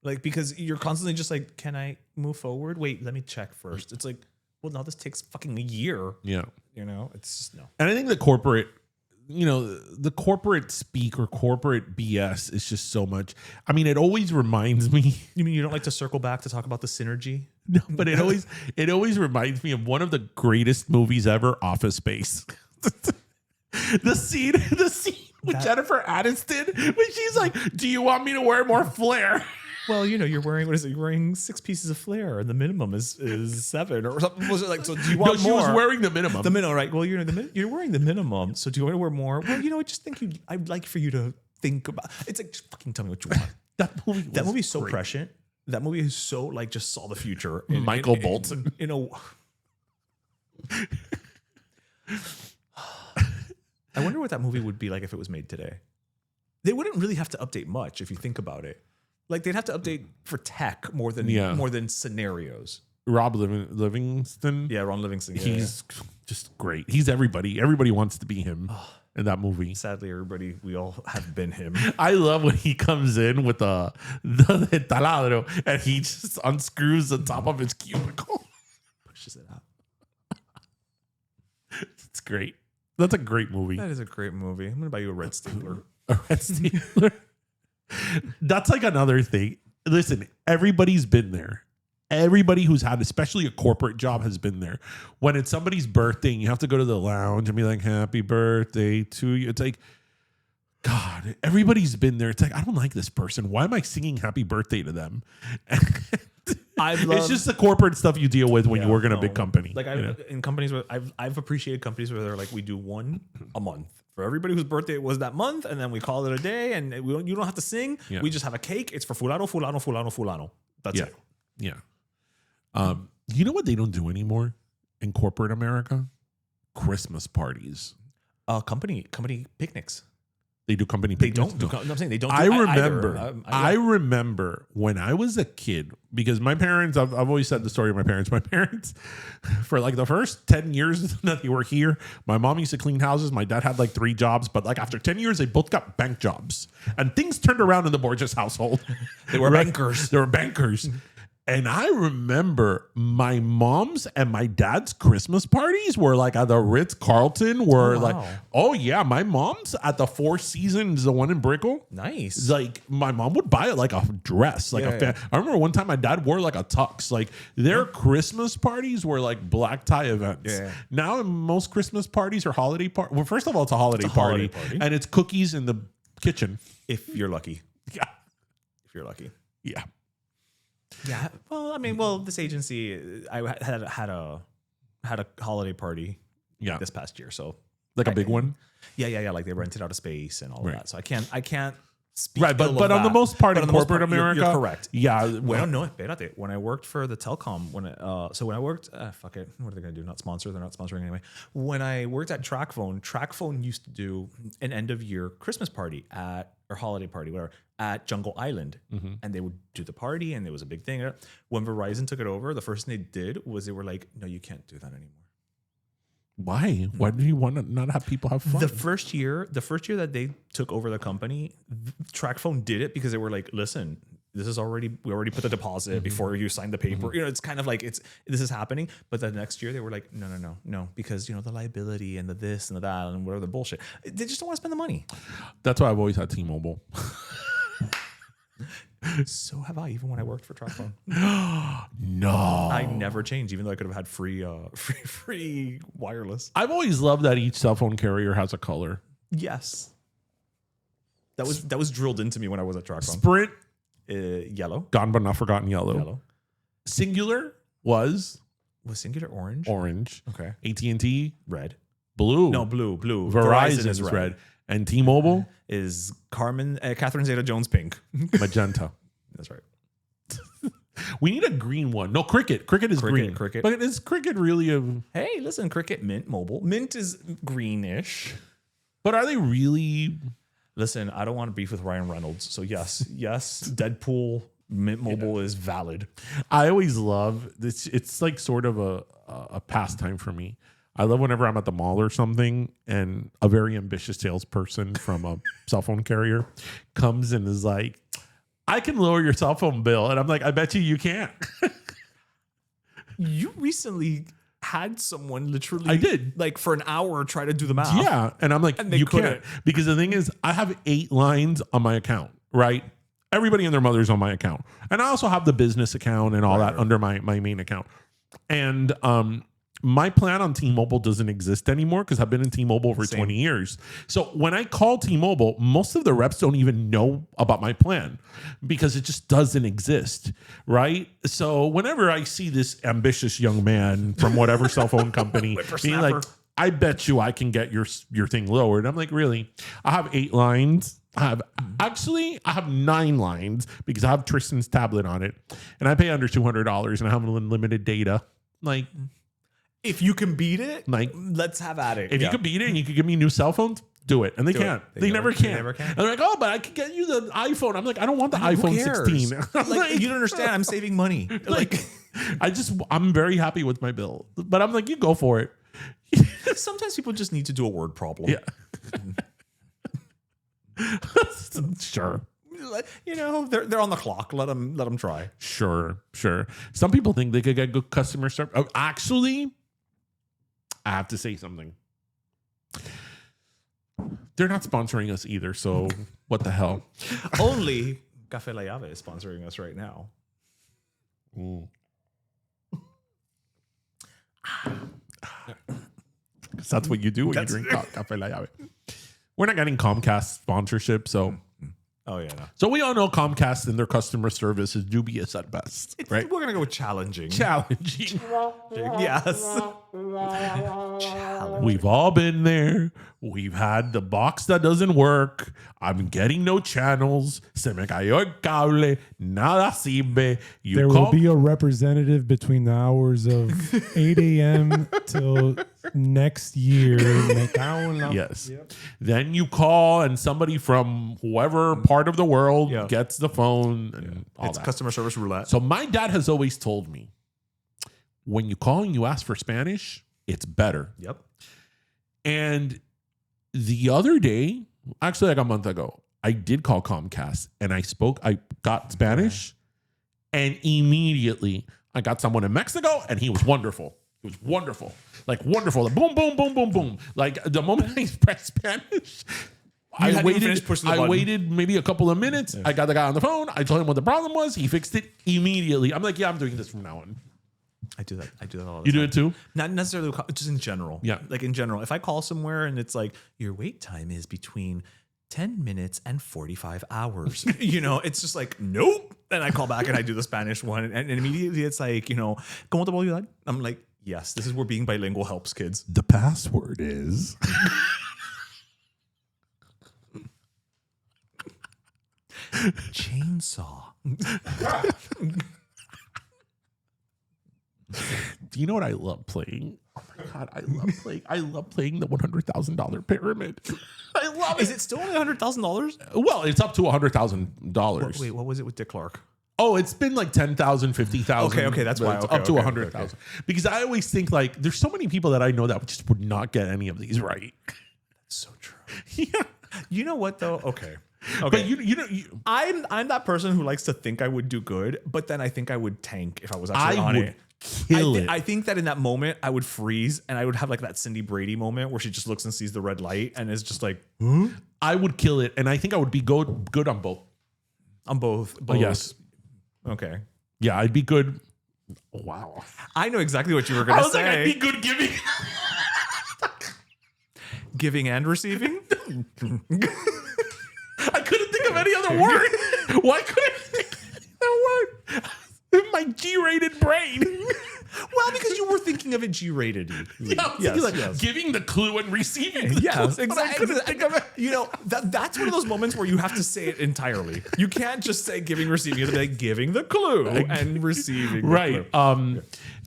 Like, because you're constantly just like, can I move forward? Wait, let me check first. It's like, well, no, this takes fucking a year. Yeah. It's just no. And I think the corporate the corporate speak or corporate BS is just so much. I mean, it always reminds me. You mean you don't like to circle back to talk about the synergy? No, but it always reminds me of one of the greatest movies ever, Office Space. the scene with Jennifer Aniston when she's like, "Do you want me to wear more flair?" Well, you're wearing, what is it? You're wearing 6 pieces of flair, and the minimum is 7 or something. Was it like, so do you want No, she more? was wearing the minimum. The minimum, right? Well, you're wearing the minimum. So do you want to wear more? Well, I just think I'd like for you to think about. It's like, just fucking tell me what you want. That movie is so prescient. That movie is so like just saw the future. Michael Bolton. I wonder what that movie would be like if it was made today. They wouldn't really have to update much if you think about it. Like they'd have to update for tech more than scenarios. Rob Livingston. Yeah, Ron Livingston. Yeah, He's just great. He's everybody. Everybody wants to be him in that movie. Sadly, we all have been him. I love when he comes in with the taladro and he just unscrews the top of his cubicle. Pushes it out. It's great. That's a great movie. That is a great movie. I'm going to buy you a red stapler. A red stapler. That's like another thing. Listen, everybody's been there. Everybody who's had, especially a corporate job, has been there. When it's somebody's birthday and you have to go to the lounge and be like, "Happy birthday to you." It's like, God, everybody's been there. It's like, I don't like this person. Why am I singing happy birthday to them? It's just the corporate stuff you deal with when you work in a big company. Like in companies where I've appreciated companies where they're like, we do one a month for everybody whose birthday it was that month, and then we call it a day, and you don't have to sing. Yeah. We just have a cake. It's for fulano, fulano, fulano, fulano. That's it. Yeah. You know what they don't do anymore in corporate America? Christmas parties. Company picnics. They do company picnics. I'm saying they don't. I remember when I was a kid, because my parents, I've always said the story of my parents. My parents, for like the first 10 years that they were here, my mom used to clean houses. My dad had like 3 jobs, but like after 10 years, they both got bank jobs, and things turned around in the Borges household. They were bankers. They were bankers. And I remember my mom's and my dad's Christmas parties were like at the Ritz-Carlton. Oh yeah, my mom's at the Four Seasons, the one in Brickell. Nice. Like my mom would buy it like a dress, like I remember one time my dad wore like a tux. Like their Christmas parties were like black tie events. Yeah. Now most Christmas parties are holiday parties. Well, first of all, it's a holiday party, and it's cookies in the kitchen. If you're lucky. Yeah. If you're lucky. Yeah. Yeah. Well, this agency, I had a holiday party this past year. So like a big one. Yeah. Like they rented out a space and all of that. So I can't speak. Right. But on the most part in corporate America, you're correct. Yeah. Well, no, espérate. When I worked for the telecom, when I worked, fuck it. What are they going to do? Not sponsor. They're not sponsoring anyway. When I worked at TrackPhone used to do an end of year Christmas party or holiday party, whatever, at Jungle Island. Mm-hmm. And they would do the party, and it was a big thing. When Verizon took it over, the first thing they did was they were like, no, you can't do that anymore. Why? Why do you want to not have people have fun? The first year that they took over the company, TrackPhone did it because they were like, listen, we already put the deposit before you signed the paper. Mm-hmm. It's kind of like this is happening. But the next year they were like, no, because the liability and the this and the that and whatever the bullshit. They just don't want to spend the money. That's why I've always had T-Mobile. So have I, even when I worked for TrackPhone. No, I never changed, even though I could have had free wireless. I've always loved that each cell phone carrier has a color. Yes, that was drilled into me when I was at TrackPhone. Sprint, yellow, gone but not forgotten, yellow. Singular was Singular orange. Orange. Okay. AT&T red. Blue. No, blue. Verizon is red. And T-Mobile is Catherine Zeta-Jones pink. Magenta. That's right. We need a green one. No, Cricket. Cricket is green. Cricket. But is Cricket really a... Hey, listen, Cricket, Mint Mobile. Mint is greenish. But are they really... Listen, I don't want to beef with Ryan Reynolds. So yes, Deadpool, Mint Mobile is valid. I always love this. It's like sort of a pastime for me. I love whenever I'm at the mall or something and a very ambitious salesperson from a cell phone carrier comes and is like, I can lower your cell phone bill. And I'm like, I bet you can't. You recently had someone literally, I did. like for an hour try to do the math. Yeah. And I'm like, And they you couldn't. can't. Because the thing is, I have 8 lines on my account, right? Everybody and their mother's on my account. And I also have the business account and all that under my main account. And my plan on T-Mobile doesn't exist anymore because I've been in T-Mobile for 20 years. So when I call T-Mobile, most of the reps don't even know about my plan because it just doesn't exist, right? So whenever I see this ambitious young man from whatever cell phone company being like, I bet you I can get your thing lowered. I'm like, really? I have 8 lines. I have 9 lines because I have Tristan's tablet on it and I pay under $200 and I have unlimited data. Like, if you can beat it, like, let's have at it. if you could beat it and you could give me new cell phones, do it. And they can't. They never can. And they're like, oh, but I could get you the iPhone. I'm like, I don't want the iPhone 16. Like, you don't understand. I'm saving money. Like, I'm very happy with my bill. But I'm like, you go for it. sometimes people just need to do a word problem. Yeah. Sure. You know, they're on the clock. Let them try. Sure. Some people think they could get good customer service. Oh, actually, I have to say something. They're not sponsoring us either, so what the hell? Only Café Llave is sponsoring us right now. Because that's what you do when you drink Café Llave. We're not getting Comcast sponsorship, so... Oh, yeah. No. So we all know Comcast and their customer service is dubious at best, right? We're going to go with challenging. Challenging. Yes. We've all been there. We've had the box that doesn't work. I'm getting no channels. Se me cayó el cable. Nada sirve. There will be a representative between the hours of 8 a.m. till next year. Yes. Yep. Then you call and somebody from whoever part of the world gets the phone. And all it's that. Customer service roulette. So my dad has always told me, when you call and you ask for Spanish, it's better. Yep. And the other day, actually like a month ago, I did call Comcast and I got Spanish and immediately I got someone in Mexico and he was wonderful. It was wonderful. Like wonderful. Boom, boom, boom, boom, boom. Like the moment I pressed Spanish, I waited maybe a couple of minutes. Yeah. I got the guy on the phone. I told him what the problem was. He fixed it immediately. I'm like, yeah, I'm doing this from now on. I do that all the time. You do it too? Not necessarily, just in general. Yeah. Like in general, if I call somewhere and it's like, your wait time is between 10 minutes and 45 hours. You know, it's just like, nope. And I call back and I do the Spanish one. And immediately it's like, you know, ¿Cómo te puedo ayudar? I'm like, yes, this is where being bilingual helps kids. The password is... chainsaw. Do you know what I love playing? Oh my God, I love playing the $100,000 pyramid. I love it. Is it still only $100,000? Well, it's up to $100,000. Wait, what was it with Dick Clark? Oh, it's been like 10,000, 50,000. Okay, that's why. It's up to 100,000. Okay. Because I always think like there's so many people that I know that just would not get any of these right. That's so true. Yeah. You know what though? Okay. But I'm that person who likes to think I would do good, but then I think I would tank if I was actually on it. Kill it. I think that in that moment I would freeze and I would have like that Cindy Brady moment where she just looks and sees the red light and is just like, huh? I would kill it, and I think I would be good on both. On both. Oh, yes. Okay. Yeah, I'd be good. Wow. I know exactly what you were going to say. Like, I'd be good giving. Giving and receiving? I couldn't think of any other word. Why couldn't I think of any other word? My G-rated brain. Well, because you were thinking of it G-rated. Yeah, I was thinking like giving the clue and receiving the clue. Exactly. I couldn't think of it. You know, that's one of those moments where you have to say it entirely. You can't just say giving, receiving. You have to say giving the clue and receiving the clue.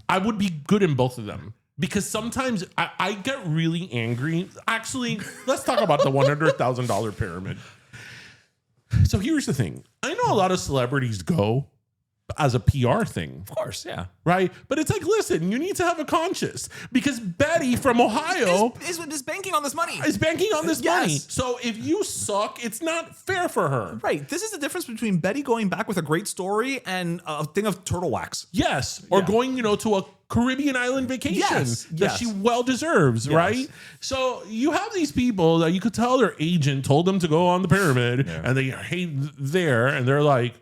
I would be good in both of them. Because sometimes I get really angry. Actually, let's talk about the $100,000 pyramid. So here's the thing. I know a lot of celebrities go as a PR thing. Of course, yeah. Right? But it's like, listen, you need to have a conscience. Because Betty from Ohio is banking on this money. Is banking on this money. So if you suck, it's not fair for her. Right. This is the difference between Betty going back with a great story and a thing of turtle wax. Yes. Or going, to a Caribbean island vacation Yes, that yes. she well deserves, right? So you have these people that you could tell their agent told them to go on the pyramid, and they hate there, and they're like,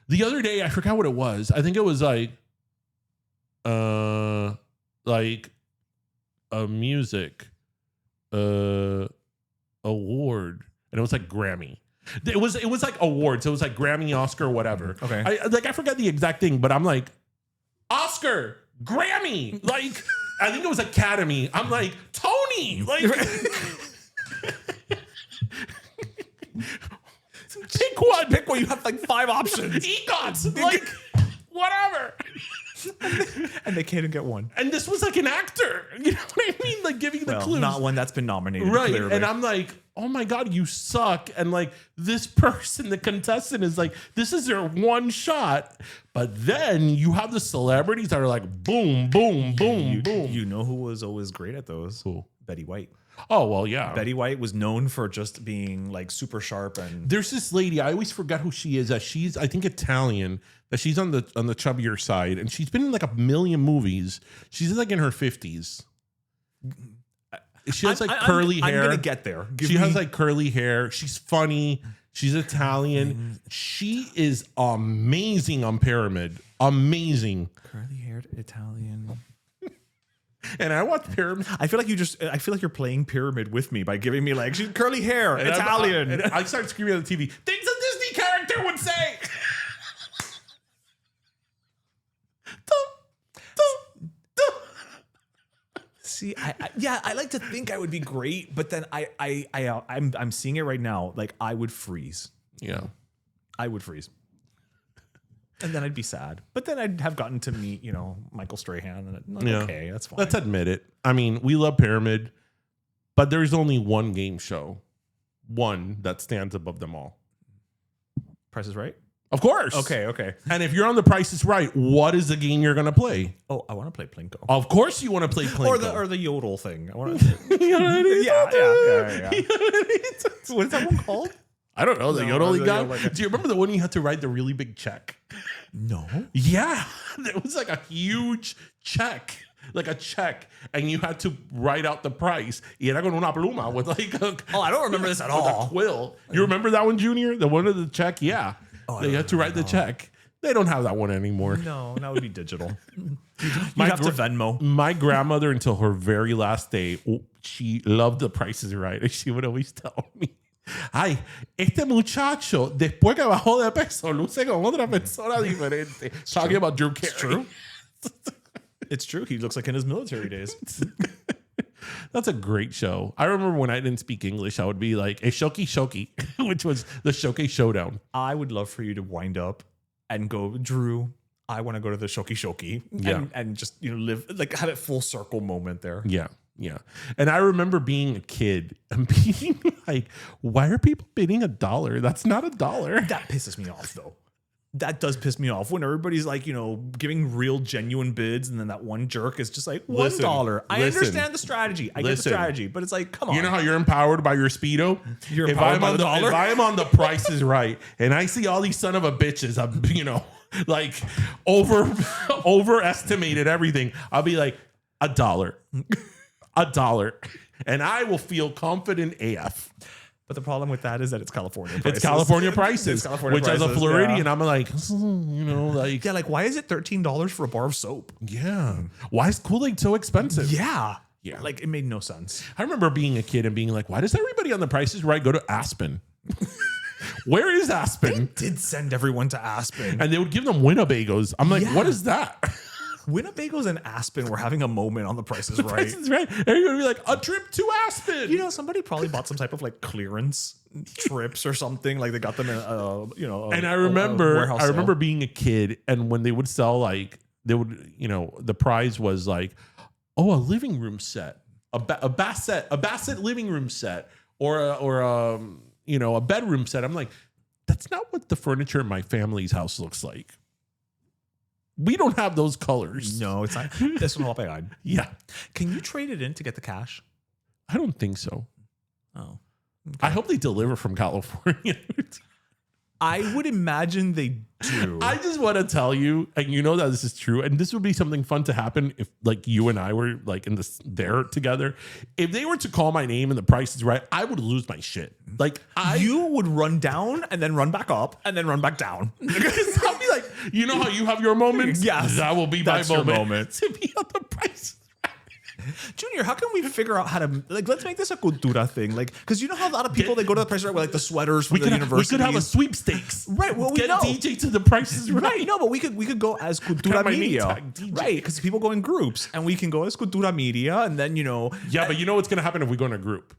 the other day I forgot what it was. I think it was like a music award, and it was like Grammy. It was like awards. It was like Grammy, Oscar, whatever. Okay. I forget the exact thing, but I'm like, Oscar, Grammy, like I think it was Academy. I'm like, Tony, like pick one. Pick one. You have like 5 options. EGOTs, like whatever. And they can't even get one. And this was like an actor. You know what I mean? Like giving the clues. Not one that's been nominated. Right. Clearly. And I'm like, oh my God, you suck. And like this person, the contestant is like, this is their one shot. But then you have the celebrities that are like, boom, boom, boom, boom. You know who was always great at those? Who? Betty White. Oh, well, yeah. Betty White was known for just being like super sharp and There's this lady, I always forget who she is. She's, I think, Italian, that she's on the chubbier side. And she's been in like a million movies. She's like in her 50s. She has like curly hair. I'm gonna get there. She has like curly hair. She's funny. She's Italian. She is amazing on Pyramid. Amazing. curly-haired Italian. And I watch Pyramid. I feel like you're playing Pyramid with me by giving me like she's curly hair, And Italian. and I start screaming at the TV. Things a Disney character would say. See, I like to think I would be great, but then I'm seeing it right now. Like I would freeze. Yeah. I would freeze. And then I'd be sad. But then I'd have gotten to meet, Michael Strahan. And okay, that's fine. Let's admit it. I mean, we love Pyramid, but there's only one game show, one that stands above them all. Price is Right? Of course. Okay. And if you're on The Price is Right, what is the game you're going to play? Oh, I want to play Plinko. Of course you want to play Plinko. Or the yodel thing. I want to. Yeah. What is that one called? I don't know. The No, yodeling the guy. yodeling guy. Do you remember the one you had to write the really big check? No. Yeah. It was like a huge check. Like a check. And you had to write out the price. Y era con una pluma with like a... Oh, I don't remember this at with all. a quill. You remember that one, Junior? The one of the check? Yeah. They had to write the check. They don't have that one anymore. No, that would be digital. You My have to Venmo. My grandmother, until her very last day, she loved The Price is Right. And she would always tell me, ay, este muchacho, después que bajó de peso, luce con otra persona diferente. Talking about Drew Carey. It's true. It's true. He looks like in his military days. That's a great show. I remember when I didn't speak English, I would be like, a shoki shoki, which was the Shoki Showdown. I would love for you to wind up and go, Drew, I want to go to the Shoki Shoki. Yeah. And just, live, like have it full circle moment there. Yeah. Yeah. And I remember being a kid and being like, why are people bidding $1? That's not $1. That pisses me off, though. That does piss me off when everybody's like, giving real genuine bids, and then that one jerk is just like $1. I understand the strategy. I get the strategy, but it's like, come on. You know how you're empowered by your Speedo? You're if empowered I'm by on the dollar? If I am on The Price is Right, and I see all these son of a bitches, I'm, like overestimated everything, I'll be like, $1. $1. And I will feel confident AF. But the problem with that is that it's California prices. It's California prices. It's California which as a prices, Floridian, yeah. I'm like, Yeah, like why is it $13 for a bar of soap? yeah. Why is Kool-Aid so expensive? Yeah. Yeah. Like it made no sense. I remember being a kid and being like, why does everybody on The Price is Right go to Aspen? Where is Aspen? Did send everyone to Aspen. And they would give them Winnebagos. I'm like, Yeah. what is that? Winnebagos and Aspen were having a moment on The Price is Right. Price is Right. Everybody would be like, a trip to Aspen. Somebody probably bought some type of like clearance trips or something. Like they got them in And I remember warehouse I remember sale. being a kid, and when they would sell, like, they would, the prize was like, oh, a living room set, a Bassett living room set, or a bedroom set. I'm like, that's not what the furniture in my family's house looks like. We don't have those colors. No, it's not. This one I Yeah. Can you trade it in to get the cash? I don't think so. Oh. I hope they deliver from California. I would imagine they do. I just want to tell you, and you know that this is true, and this would be something fun to happen if like you and I were like in this there together. If they were to call my name and the price is right, I would lose my shit. Like you would run down and then run back up and then run back down. I'll be like, you know how you have your moments? Yes, that will be that's my your moment. To be on the price. Junior, how can we figure out how to like? Let's make this a cultura thing, like because you know how a lot of people they go to the price right with like the sweaters from the university. We could have a sweepstakes, right? Well, we get know. DJ to the prices right. Right, no, but we could go as cultura my name media, tag, DJ. right? Because people go in groups, and we can go as cultura media, and then Yeah, but you know what's gonna happen if we go in a group?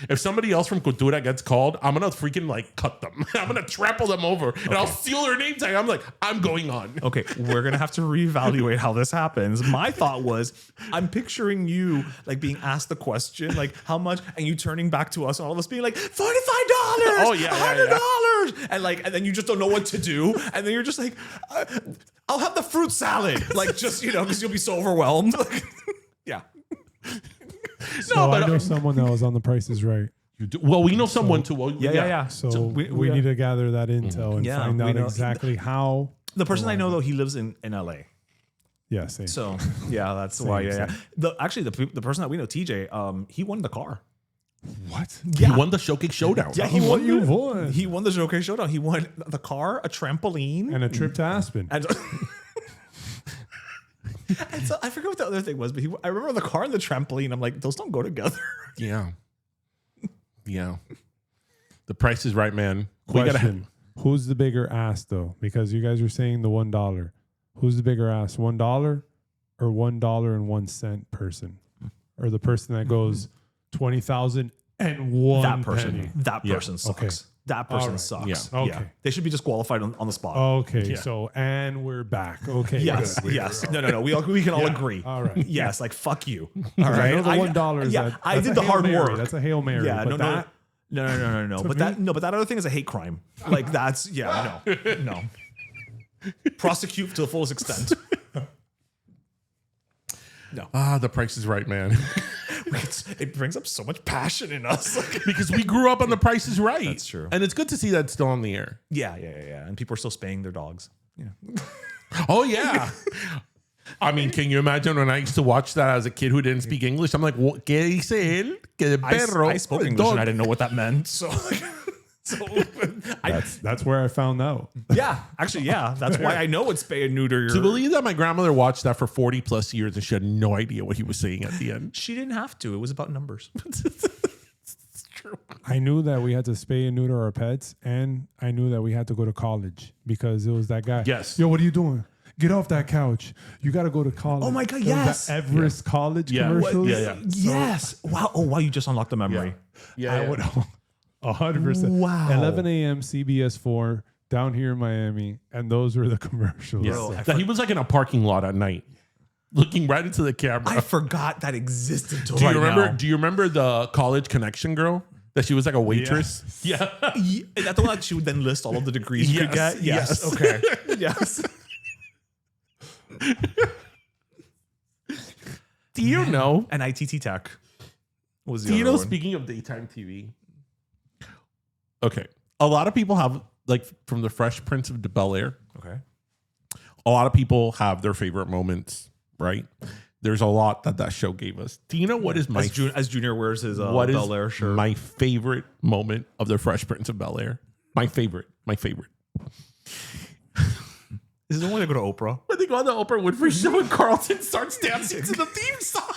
If somebody else from Cultura gets called, I'm gonna freaking like cut them. I'm gonna trample them over, and I'll steal their name tag. I'm like, I'm going on. Okay, we're gonna have to reevaluate how this happens. My thought was, I'm picturing you like being asked the question, like how much, and you turning back to us, and all of us being like $45, Oh, yeah, $100, and then you just don't know what to do, and then you're just like, I'll have the fruit salad, like just because you'll be so overwhelmed. Yeah. So I know someone that was on The Price is Right. You do. Well, we know someone too. Well, Yeah. So we need to gather that intel and find we out know. exactly how. The person I know though, he lives in LA. Yeah, same. So yeah, that's why. Yeah. Actually, the person that we know, TJ, he won the car. What? He won the Showcase Showdown. Yeah, He won. He won the Showcase Showdown. He won the car, a trampoline, And a trip to Aspen. and and so I forget what the other thing was, but I remember the car and the trampoline. I'm like, those don't go together. Yeah. The Price is Right, man. We gotta Question. Who's the bigger ass though? Because you guys were saying the $1. Who's the bigger ass? $1 or $1.01 person? Or the person that goes 20,000 and one That person, penny? that person sucks. Okay. That person All right. sucks. Yeah. Okay. They should be disqualified on the spot. Okay, Yeah. so and we're back. Okay. Yes, good. yes. No. We can all agree. All right. Yes, like fuck you. All I right. know the $1 is Yeah, that. I that's did a the Hail hard Mary. work. That's a Hail Mary. Yeah, but no. But me- that other thing is a hate crime. Like that's no. Prosecute to the fullest extent. No. The Price is Right, man. It brings up so much passion in us. Because we grew up on The Price is Right. That's true. And it's good to see that still on the air. Yeah. And people are still spaying their dogs. Yeah. Oh, yeah. I mean, can you imagine when I used to watch that as a kid who didn't speak English? I'm like, ¿qué dice él? Que el perro. I spoke English and I didn't know what that meant. So That's where I found out. actually, that's why I know it's spay and neuter. To believe that my grandmother watched that for 40 plus years and she had no idea what he was saying at the end. She didn't have to. It was about numbers. It's true. I knew that we had to spay and neuter our pets, and I knew that we had to go to college because it was that guy. Yes. Yo, what are you doing? Get off that couch. You got to go to college. Oh my God, There was yes. that Everest College Yeah. commercials. Yeah. Yes. Wow. Oh, wow. You just unlocked the memory. Yeah. I would 100%. Wow. 11 a.m. CBS 4 down here in Miami, and those were the commercials. Yes. Bro, That he was like in a parking lot at night, looking right into the camera. I forgot that existed. Do you remember the College Connection girl? That she was like a waitress? Yeah. Is that the one that she would then list all of the degrees you could Yes, get? yes. Okay. Yes. Do you know? And ITT Tech was the Do you other know, one. speaking of daytime TV, okay, a lot of people have, like, from the Fresh Prince of Bel-Air, Okay. a lot of people have their favorite moments, right? There's a lot that show gave us. Do you know what is my As Junior wears his what is Bel Air shirt. my favorite moment of the Fresh Prince of Bel-Air? My favorite. Is it the one they go to Oprah? When they go on the Oprah Winfrey show and Carlton starts dancing to the theme song.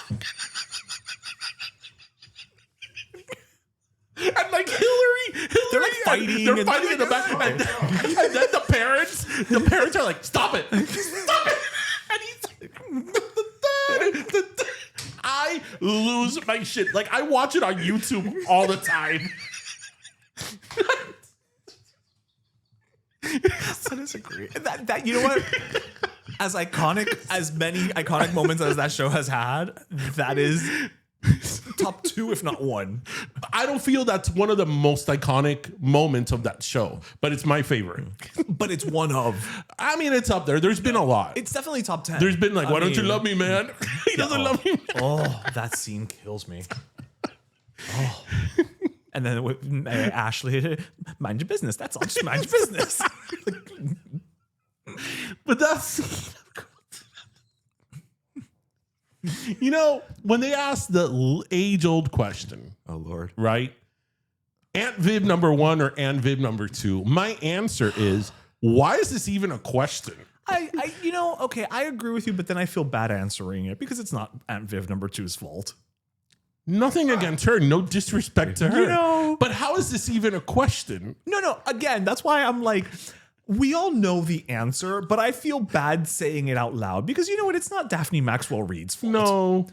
And like Hillary, They're like fighting. They're fighting in the back. And then the parents are like, stop it. Stop it. And he's like, I lose my shit. Like, I watch it on YouTube all the time. I disagree. That you know what? As many iconic moments as that show has had, that is top 2, if not 1. I don't feel that's one of the most iconic moments of that show, but it's my favorite. But it's one of. I mean, it's up there. There's been a lot. It's definitely top 10. There's been like, why don't you love me, man? He doesn't love me. Oh, that scene kills me. Oh. And then with Ashley, mind your business. That's all. Just mind your business. But that's, you know, when they ask the age-old question, Oh, Lord. right? Aunt Viv number 1 or Aunt Viv number 2? My answer is, why is this even a question? Okay, I agree with you, but then I feel bad answering it because it's not Aunt Viv number 2's fault. Nothing against her, no disrespect to her. You know, but how is this even a question? No. Again, that's why I'm like, we all know the answer, but I feel bad saying it out loud because you know what? It's not Daphne Maxwell Reed's fault. No.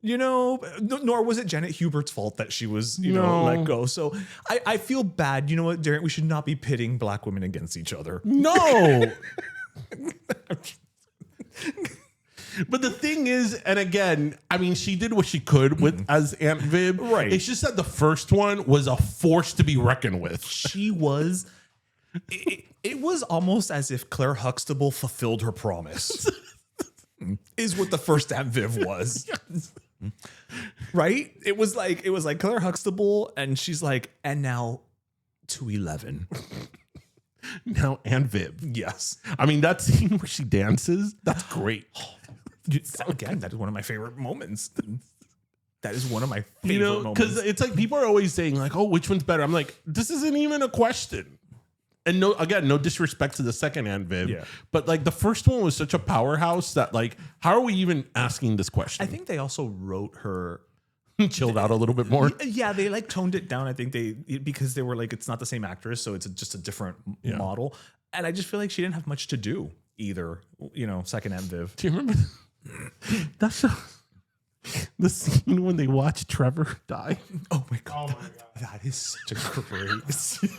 You know, nor was it Janet Hubert's fault that she was, let go. So I feel bad. You know what, Darren? We should not be pitting black women against each other. No. But the thing is, and again, I mean, she did what she could with as Aunt Viv. Right. It's just that the first one was a force to be reckoned with. She was. It was almost as if Claire Huxtable fulfilled her promise. Is what the first Aunt Viv was. Yes. Right? It was like Claire Huxtable, and she's like, and now to 11. Now Aunt Viv. Yes. I mean, that scene where she dances, that's great. Again, that is one of my favorite moments. That is one of my favorite moments. Because it's like people are always saying like, oh, which one's better? I'm like, this isn't even a question. And no disrespect to the second Aunt Viv, but like the first one was such a powerhouse that like, how are we even asking this question? I think they also wrote her chilled out a little bit more. Yeah, they like toned it down. I think because they were like, it's not the same actress, so it's just a different model. And I just feel like she didn't have much to do either. You know, second Aunt Viv. Do you remember that's the scene when they watch Trevor die? Oh my god, that is such a great scene.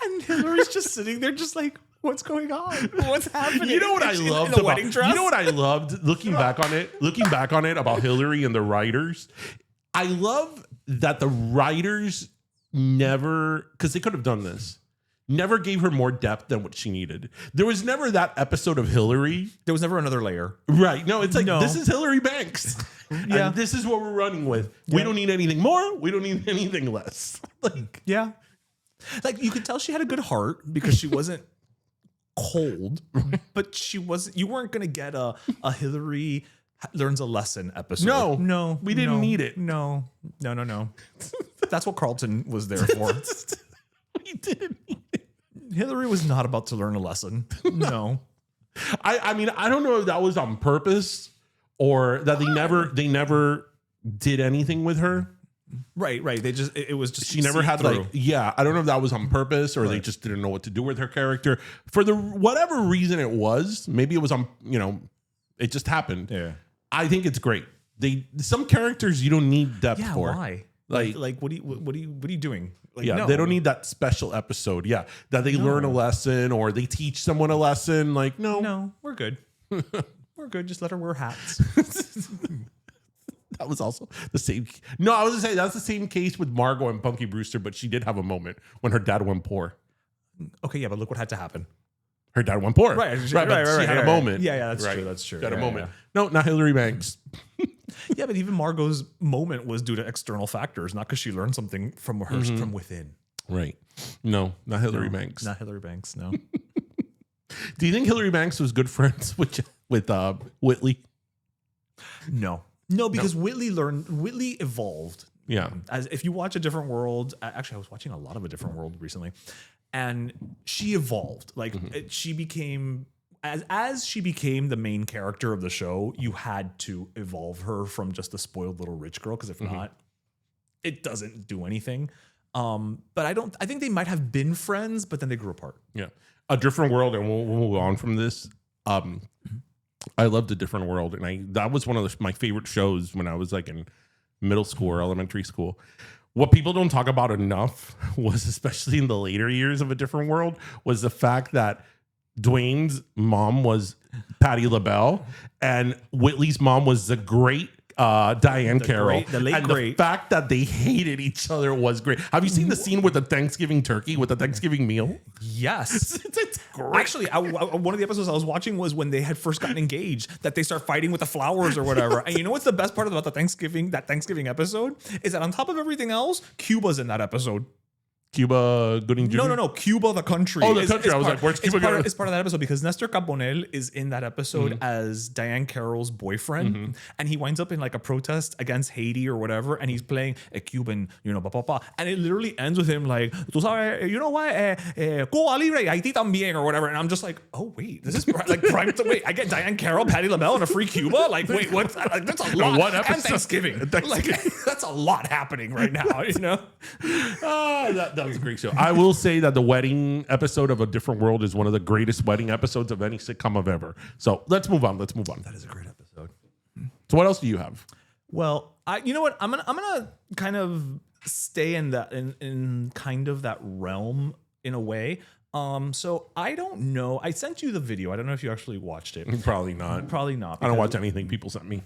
And Hillary's just sitting there, just like, what's going on? What's happening? You know what I loved about wedding dress? You know what I loved looking back on it about Hillary and the writers. I love that the writers never, because they could have done this, never gave her more depth than what she needed. There was never that episode of Hillary. There was never another layer. Right. No, it's like, this is Hillary Banks. Yeah. And this is what we're running with. We don't need anything more. We don't need anything less. Like, yeah. Like you could tell she had a good heart because she wasn't cold, but you weren't going to get a Hillary learns a lesson episode. No, we didn't need it. No. That's what Carlton was there for. We didn't need it. Hillary was not about to learn a lesson. No. I mean, I don't know if that was on purpose or that they never did anything with her. Right. It was just she never had through. I don't know if that was on purpose or they just didn't know what to do with her character for whatever reason it was. Maybe it was on, it just happened. Yeah. I think it's great. Some characters you don't need depth for. Why? Like what are you doing? Like, they don't need that special episode. Yeah, that they learn a lesson or they teach someone a lesson. Like no, we're good. We're good. Just let her wear hats. That was also the same. No, I was gonna say that's the same case with Margot and Punky Brewster, but she did have a moment when her dad went poor. Okay, yeah, but look what had to happen. Her dad went poor. Right. She had a moment. Yeah, that's true. That's true. She had a moment. Yeah. No, not Hillary Banks. Yeah, but even Margot's moment was due to external factors, not because she learned something from her from within. Right. No, not Hillary Banks. Not Hillary Banks. No. Do you think Hillary Banks was good friends with Whitley? No, because Whitley evolved. Yeah. As if you watch A Different World, actually I was watching a lot of A Different World recently, and she evolved. Like she became as she became the main character of the show, you had to evolve her from just a spoiled little rich girl, because if not, it doesn't do anything. But I think they might have been friends, but then they grew apart. Yeah. A Different World, and we'll move on from this. I loved A Different World, and that was one of my favorite shows when I was like in middle school or elementary school. What people don't talk about enough was, especially in the later years of A Different World, was the fact that Dwayne's mom was Patti LaBelle and Whitley's mom was the great Diane Carroll. the late and great. the fact that they hated each other was great. Have you seen the scene with the Thanksgiving turkey, with the Thanksgiving meal? Yes. It's great. Actually, one of the episodes I was watching was when they had first gotten engaged, that they start fighting with the flowers or whatever. And you know what's the best part about that Thanksgiving episode? Is that on top of everything else, Cuba's in that episode. Cuba Gooding Jr.? No. Cuba, the country. Oh, the country. I was like, where's Cuba going? It's part of that episode because Nestor Carbonell is in that episode as Diane Carroll's boyfriend. And he winds up in like a protest against Haiti or whatever. And he's playing a Cuban, and it literally ends with him like, tú sabes, you know what? Cuba libre, Haiti también, or whatever. And I'm just like, oh, wait, this is like prime. Wait, I get Diane Carroll, Patti LaBelle, and a free Cuba? Like, wait, what? Like, that's a lot. What episode? And Thanksgiving. Like, that's a lot happening right now, That was a great show. I will say that the wedding episode of A Different World is one of the greatest wedding episodes of any sitcom I've ever. So let's move on. That is a great episode. So what else do you have? Well, you know what? I'm gonna kind of stay in that in kind of that realm in a way. So I don't know. I sent you the video. I don't know if you actually watched it. Probably not. Probably not. I don't watch anything people sent me.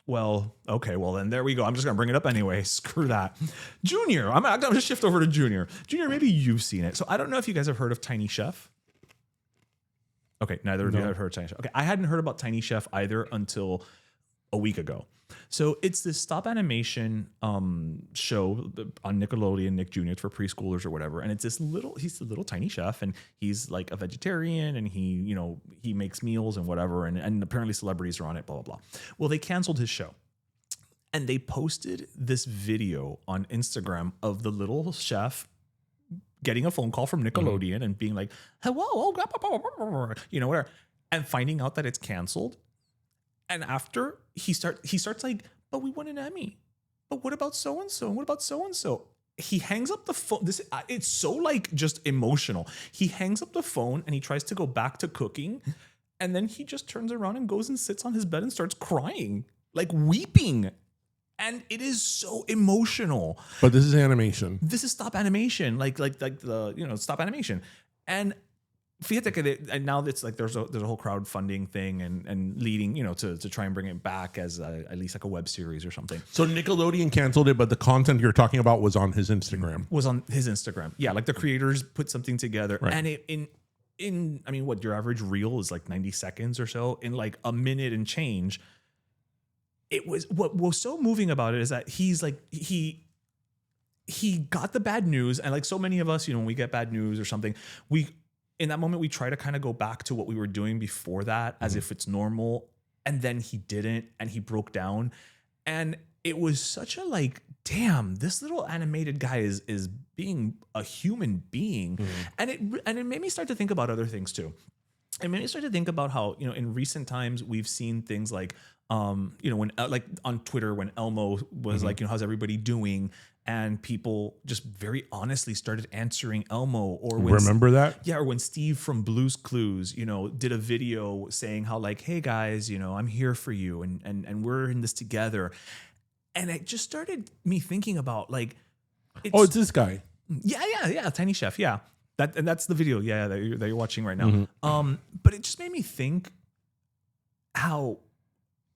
Well, okay. Well, then there we go. I'm just gonna bring it up anyway. Screw that. Junior. I'm gonna just shift over to Junior. Junior, maybe you've seen it. So I don't know if you guys have heard of Tiny Chef. Okay, neither of you have heard of Tiny Chef. Okay, I hadn't heard about Tiny Chef either until a week ago. So it's this stop animation show on Nickelodeon, Nick Jr. It's for preschoolers or whatever. And it's he's a little tiny chef, and he's like a vegetarian, and he makes meals and whatever. And apparently celebrities are on it, blah, blah, blah. Well, they canceled his show. And they posted this video on Instagram of the little chef getting a phone call from Nickelodeon and being like, hello, whatever, and finding out that it's canceled. And after he starts like, but we won an Emmy. But what about so and so? And what about so and so? He hangs up the phone. It's so like just emotional. He hangs up the phone and he tries to go back to cooking, and then he just turns around and goes and sits on his bed and starts crying, like weeping. And it is so emotional. But this is animation. This is stop animation, like the stop animation. And fíjate que and now it's like there's a whole crowdfunding thing and leading to try and bring it back as at least like a web series or something. So Nickelodeon canceled it, but the content you're talking about was on his Instagram. Was on his Instagram. Yeah, like the creators put something together, right. And it in I mean, what your average reel is like 90 seconds or so. In like a minute and change, it was what was so moving about it is that he's like he got the bad news, and like so many of us, when we get bad news or something, in that moment, we try to kind of go back to what we were doing before that as if it's normal. And then he didn't, and he broke down. And it was such a like, damn, this little animated guy is being a human being. And it made me start to think about other things too. It made me start to think about how, in recent times we've seen things like, when like on Twitter, when Elmo was like, how's everybody doing? And people just very honestly started answering Elmo. Or when remember that? Yeah, or when Steve from Blue's Clues, did a video saying how like, hey guys, I'm here for you, and we're in this together. And it just started me thinking about like, it's this guy. Yeah, Tiny Chef, yeah. That's the video, that you're watching right now. But it just made me think how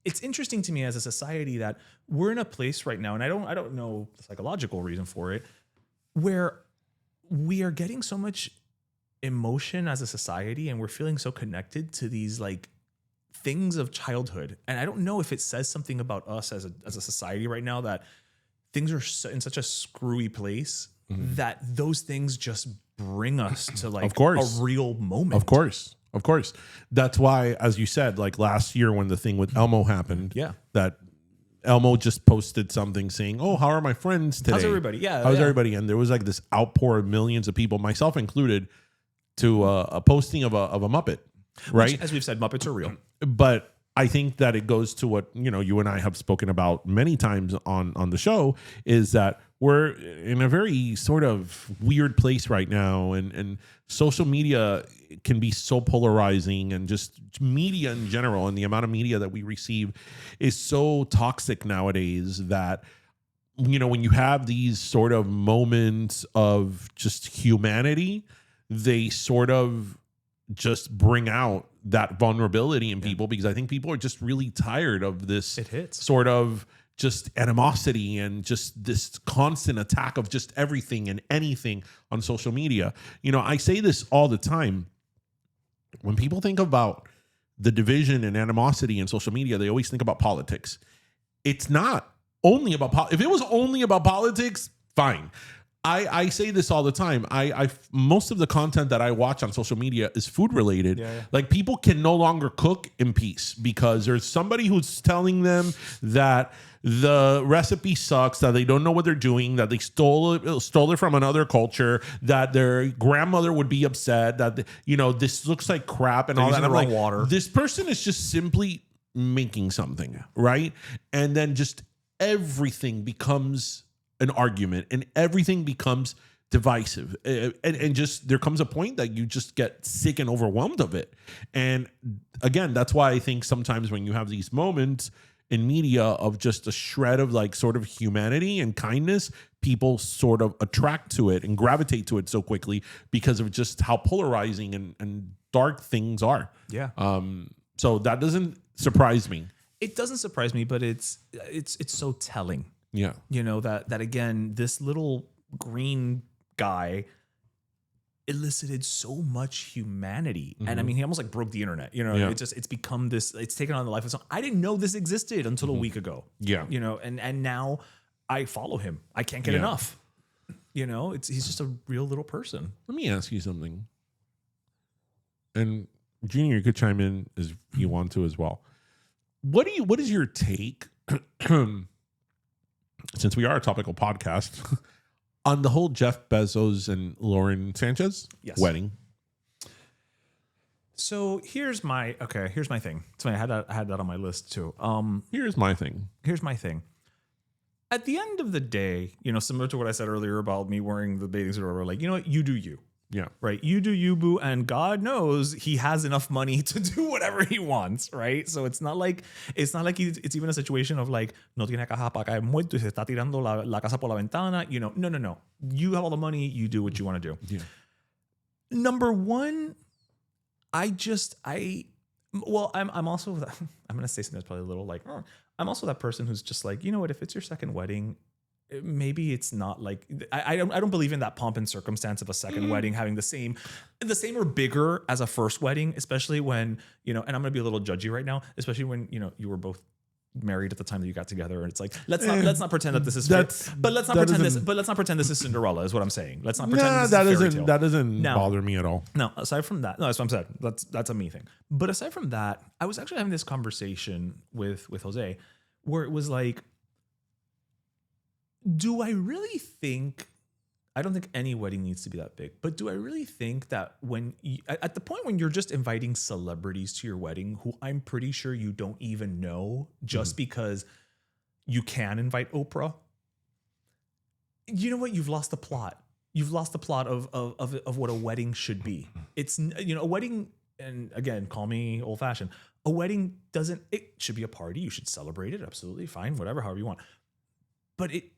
it's interesting to me as a society that we're in a place right now, and I don't know the psychological reason for it, where we are getting so much emotion as a society, and we're feeling so connected to these like things of childhood. And I don't know if it says something about us as a society right now that things are in such a screwy place that those things just bring us to like a real moment. Of course. That's why, as you said, like last year when the thing with Elmo happened, that Elmo just posted something saying, oh, how are my friends today? How's everybody? How's everybody? And there was like this outpour of millions of people, myself included, to a posting of a Muppet, right? Which, as we've said, Muppets are real. But I think that it goes to what, you and I have spoken about many times on the show, is that we're in a very sort of weird place right now, and social media can be so polarizing, and just media in general, and the amount of media that we receive is so toxic nowadays that, when you have these sort of moments of just humanity, they sort of just bring out that vulnerability in people, because I think people are just really tired of this sort of just animosity and just this constant attack of just everything and anything on social media. You know, I say this all the time. When people think about the division and animosity in social media, they always think about politics. It's not only about if it was only about politics, fine. I say this all the time. I most of the content that I watch on social media is food related. Yeah. Like people can no longer cook in peace because there's somebody who's telling them that the recipe sucks, that they don't know what they're doing, that they stole it from another culture, that their grandmother would be upset, that this looks like crap and all that. Using the wrong water. This person is just simply making something, right? And then just everything becomes an argument and everything becomes divisive, and just there comes a point that you just get sick and overwhelmed of it. And again, that's why I think sometimes when you have these moments in media of just a shred of like sort of humanity and kindness, people sort of attract to it and gravitate to it so quickly because of just how polarizing and dark things are. Yeah. So that doesn't surprise me. It doesn't surprise me, but it's so telling. Yeah. That again, this little green guy elicited so much humanity. And I mean, he almost like broke the internet, Yeah. it's become this, it's taken on the life of something. I didn't know this existed until a week ago. Yeah. And now I follow him. I can't get enough. He's just a real little person. Let me ask you something. And Junior, you could chime in as you want to as well. What is your take, since we are a topical podcast, on the whole Jeff Bezos and Lauren Sanchez wedding? So here's my thing. So I had that on my list too. Here's my thing. At the end of the day, similar to what I said earlier about me wearing the bathing suit or whatever, like, you know what, you do you. Yeah. Right. You do you, boo. And God knows he has enough money to do whatever he wants. Right. So it's not like it's even a situation of like, no tiene caja para caer muerto y se está tirando la casa por la ventana. No. You have all the money. You do what you want to do. Yeah. Number one, I'm also, I'm going to say something that's probably a little like, I'm also that person who's just like, you know what, if it's your second wedding, maybe it's not like I don't believe in that pomp and circumstance of a second wedding having the same or bigger as a first wedding, especially when and I'm gonna be a little judgy right now, especially when you were both married at the time that you got together, and it's like let's not pretend that this is but let's not pretend this is Cinderella is what I'm saying. Let's not pretend that doesn't bother me at all. No, aside from that, no, that's what I'm saying. That's a me thing. But aside from that, I was actually having this conversation with Jose where it was like, do I really think, I don't think any wedding needs to be that big, but do I really think that at the point when you're just inviting celebrities to your wedding, who I'm pretty sure you don't even know just because you can invite Oprah, you know what? You've lost the plot. You've lost the plot of what a wedding should be. It's, a wedding, and again, call me old fashioned. A wedding it should be a party. You should celebrate it. Absolutely fine. Whatever, however you want. But it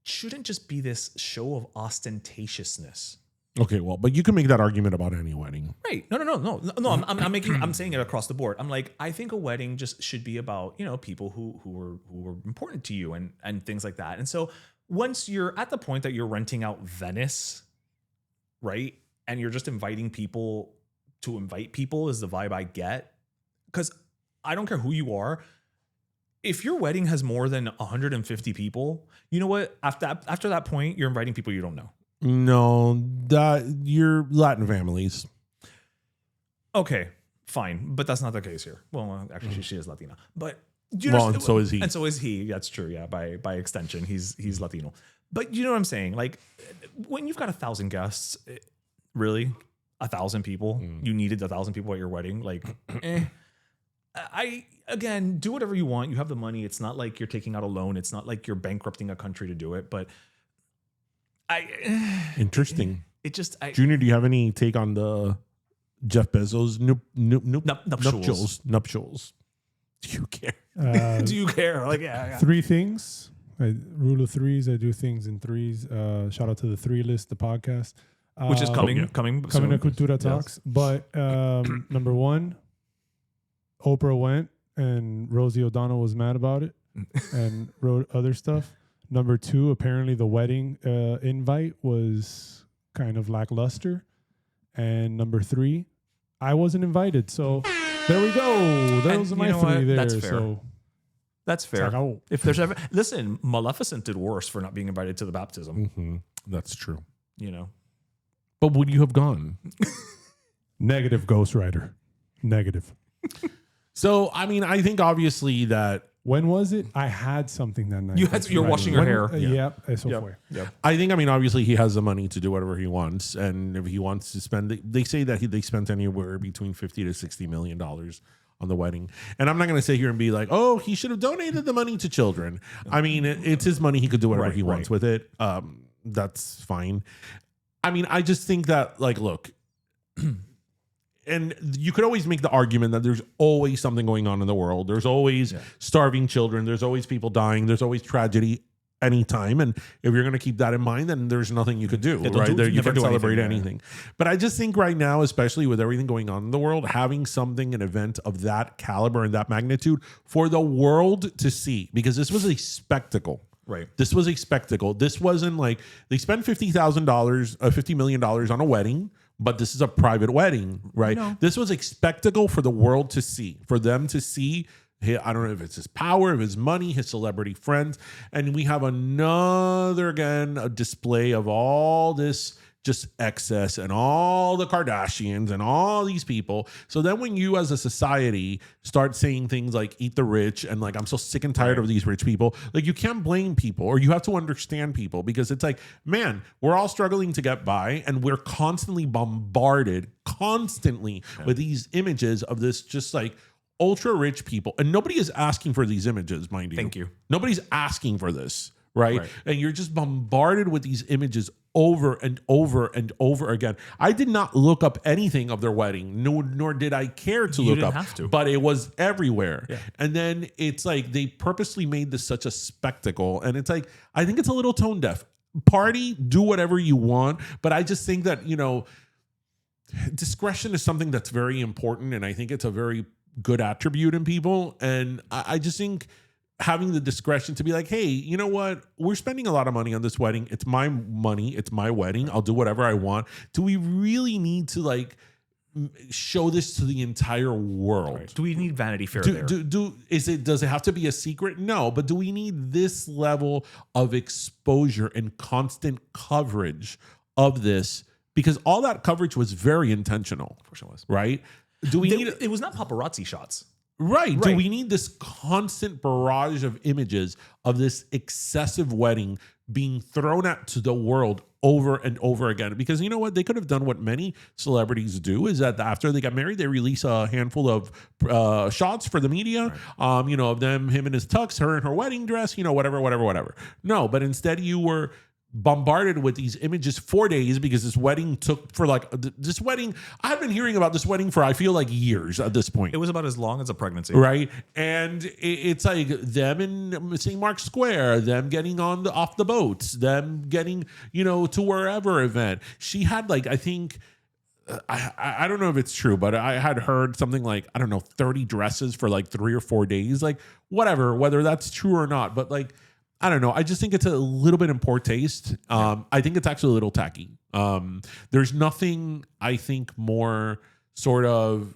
shouldn't just be this show of ostentatiousness. Okay, well, but you can make that argument about any wedding. Right. No. I'm saying it across the board. I'm like, I think a wedding just should be about, people who are important to you and things like that. And so once you're at the point that you're renting out Venice, right? And you're just inviting people to invite people is the vibe I get. Because I don't care who you are. If your wedding has more than 150 people, you know what? After that point, you're inviting people you don't know. No, you're Latin families. Okay, fine. But that's not the case here. Well, actually, she is Latina. But and so is he. And so is he. That's true. Yeah, by extension, he's Latino. But you know what I'm saying? Like, when you've got 1,000 guests, really? 1,000 people? You needed 1,000 people at your wedding? Like, again, do whatever you want. You have the money. It's not like you're taking out a loan. It's not like you're bankrupting a country to do it. But interesting. It just Junior, do you have any take on the Jeff Bezos nuptials? Do you care? Do you care? Like, yeah. 3 things. Rule of threes. I do things in threes. Shout out to the 3 list, the podcast, which is coming to Cultura Talks. Yes. But number 1. Oprah went and Rosie O'Donnell was mad about it. and wrote other stuff. Number 2, apparently the wedding invite was kind of lackluster. And number 3, I wasn't invited. So there we go. Those are my 3 there. That's fair. So That's fair. like, oh. If there's ever listen, Maleficent did worse for not being invited to the baptism. Mm-hmm. That's true. You know, But would you have gone? Negative Ghost Rider. Negative. So, I mean, I think obviously that When was it? I had something that night. you're washing your hair. Yep. So fue. I think, I mean, obviously he has the money to do whatever he wants, and if he wants to spend, they say that they spent anywhere between $50 to $60 million on the wedding. And I'm not going to sit here and be like, oh, he should have donated the money to children. I mean, it's his money; he could do whatever he wants with it. That's fine. I mean, I just think that, like, look. And you could always make the argument that there's always something going on in the world. There's always starving children. There's always people dying. There's always tragedy anytime. And if you're going to keep that in mind, then there's nothing you could do, right? You can't celebrate anything. But I just think right now, especially with everything going on in the world, having something, an event of that caliber and that magnitude for the world to see, because this was a spectacle. Right. This was a spectacle. This wasn't like they spent $50 million on a wedding, but this is a private wedding, right? No. This was a spectacle for the world to see, for them to see. I don't know if it's his power, if his money, his celebrity friends. And we have another, again, a display of all this just excess and all the Kardashians and all these people. So then when you as a society start saying things like eat the rich and like, I'm so sick and tired of these rich people, like you can't blame people, or you have to understand people, because it's like, man, we're all struggling to get by and we're constantly bombarded with these images of this just like ultra rich people. And nobody is asking for these images, mind you. Thank you. Nobody's asking for this. Right? And you're just bombarded with these images over and over and over again. I did not look up anything of their wedding, nor did I care to look up, but it was everywhere. Yeah. And then it's like they purposely made this such a spectacle. And it's like, I think it's a little tone deaf. Party, do whatever you want. But I just think that, you know, discretion is something that's very important. And I think it's a very good attribute in people. And I just think having the discretion to be like, hey, you know what? We're spending a lot of money on this wedding. It's my money. It's my wedding. I'll do whatever I want. Do we really need to like show this to the entire world? Right. Do we need Vanity Fair there? Does it have to be a secret? No, but do we need this level of exposure and constant coverage of this? Because all that coverage was very intentional. Of course it was. Right? It was not paparazzi shots. Right. Do we need this constant barrage of images of this excessive wedding being thrown out to the world over and over again? Because you know what? They could have done what many celebrities do, is that after they got married, they release a handful of shots for the media, you know, of them, him in his tux, her in her wedding dress, you know, whatever. No, but instead you were bombarded with these images 4 days, because this wedding took for like this wedding. I've been hearing about this wedding for, I feel like, years at this point. It was about as long as a pregnancy. Right. And it's like them in St. Mark's Square, them getting off the boats, them getting, you know, to wherever event. She had like, I think, I don't know if it's true, but I had heard something like, I don't know, 30 dresses for like 3 or 4 days, like whatever, whether that's true or not. But like, I don't know. I just think it's a little bit in poor taste. I think it's actually a little tacky. There's nothing, I think, more sort of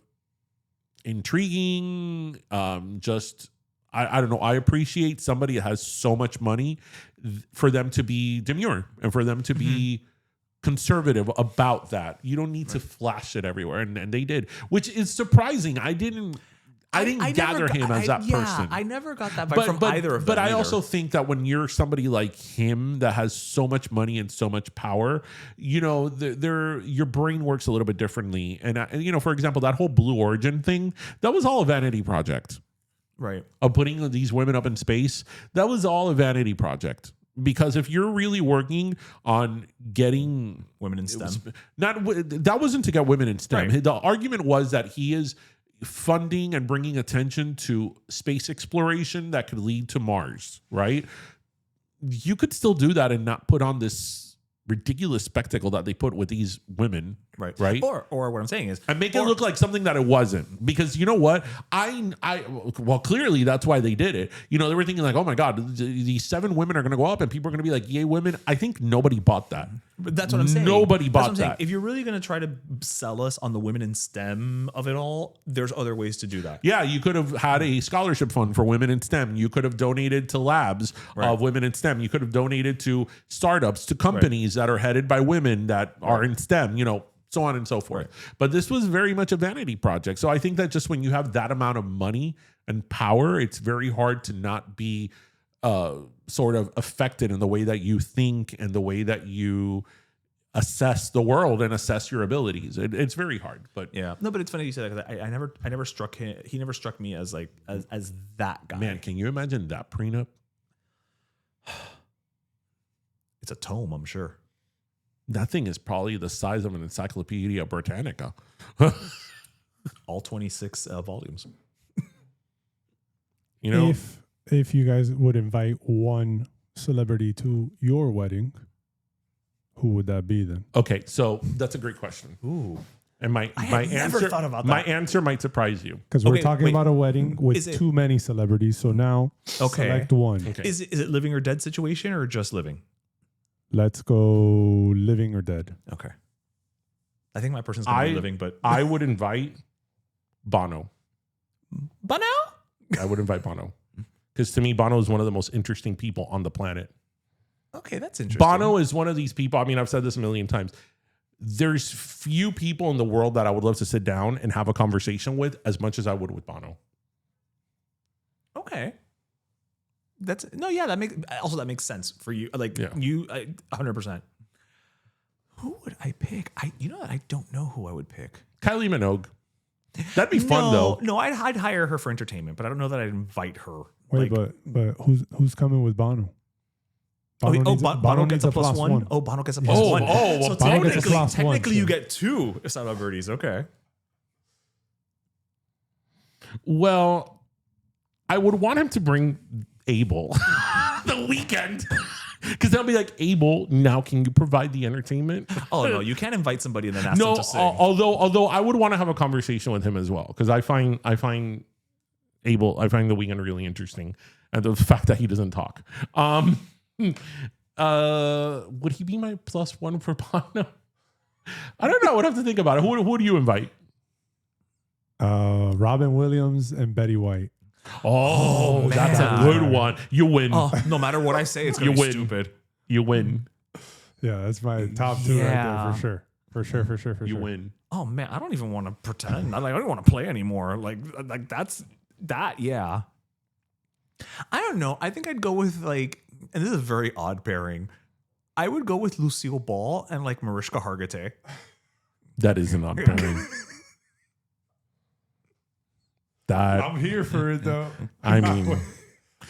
intriguing. I don't know. I appreciate somebody that has so much money for them to be demure and for them to be conservative about that. You don't need to flash it everywhere. And they did, which is surprising. I didn't gather him as that person. I never got that vibe from either of them. But I also think that when you're somebody like him that has so much money and so much power, you know, your brain works a little bit differently. And you know, for example, that whole Blue Origin thing, that was all a vanity project. Right. Of putting these women up in space, that was all a vanity project. Because if you're really working on getting women in STEM, that wasn't to get women in STEM. Right. The argument was that he is funding and bringing attention to space exploration that could lead to Mars, right? You could still do that and not put on this ridiculous spectacle that they put with these women. Right. Or what I'm saying is, and make it look like something that it wasn't. Because you know what? Well, clearly that's why they did it. You know, they were thinking like, oh my God, these 7 women are going to go up and people are going to be like, yay, women. I think nobody bought that. But that's what I'm saying. Nobody bought that. If you're really going to try to sell us on the women in STEM of it all, there's other ways to do that. Yeah, you could have had a scholarship fund for women in STEM. You could have donated to labs of women in STEM. You could have donated to startups, to companies that are headed by women that are in STEM, you know, so on and so forth. But this was very much a vanity project. So I think that just when you have that amount of money and power, it's very hard to not be sort of affected in the way that you think and the way that you assess the world and assess your abilities. It's very hard, but no, but it's funny you say that because I never struck him. He never struck me as like as that guy. Man, can you imagine that prenup? It's a tome, I'm sure. That thing is probably the size of an Encyclopedia Britannica. All 26 volumes. You know, if you guys would invite one celebrity to your wedding, who would that be then? Okay, so that's a great question. Ooh. And my never answer, thought about that. my answer might surprise you. Because we're talking about a wedding with too many celebrities. So now select one. Okay. Is it living or dead situation or just living? Let's go living or dead. Okay. I think my person's going to be living, but I would invite Bono. Bono? I would invite Bono. Because to me, Bono is one of the most interesting people on the planet. Okay, that's interesting. Bono is one of these people. I mean, I've said this a million times. There's few people in the world that I would love to sit down and have a conversation with as much as I would with Bono. Okay. That makes sense for you. Like you 100%. Who would I pick? I don't know who I would pick. Kylie Minogue. That'd be fun though. No, I'd hire her for entertainment, but I don't know that I'd invite her. Wait, but who's coming with Bono? Bono gets a plus one. Oh, Bono gets a plus one. So Bono gets a plus technically one, you get 2 celebrities. Okay. Well, I would want him to bring Abel the weekend. Because they'll be like, Abel, now can you provide the entertainment? Oh no, you can't invite somebody and then ask them to sing. Although I would want to have a conversation with him as well, because I find the weekend really interesting, and the fact that he doesn't talk. Would he be my plus one for Bono? I don't know. I would have to think about it. Who do you invite? Robin Williams and Betty White. Oh, that's a good one. You win. No matter what I say, it's going to be stupid. You win. Yeah, that's my top 2 right there for sure. You win. Oh man, I don't even want to pretend. I don't want to play anymore. Like that's that. Yeah. I don't know. I think I'd go with and this is a very odd pairing. I would go with Lucille Ball and Mariska Hargitay. That is an odd pairing. I'm here for it though. I mean,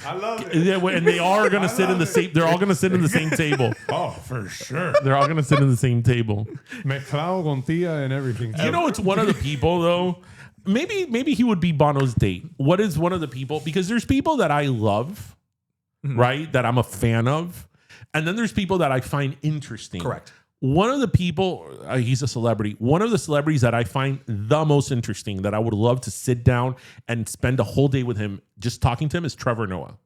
I love it. And they are going to sit in the same. They're all going to sit in the same table. Oh, for sure. They're all going to sit in the same table. Mezclado con tía and everything. You know, it's one of the people though. Maybe he would be Bono's date. What is one of the people? Because there's people that I love, right? That I'm a fan of, and then there's people that I find interesting. Correct. One of the people, he's a celebrity. One of the celebrities that I find the most interesting, that I would love to sit down and spend a whole day with him, just talking to him, is Trevor Noah.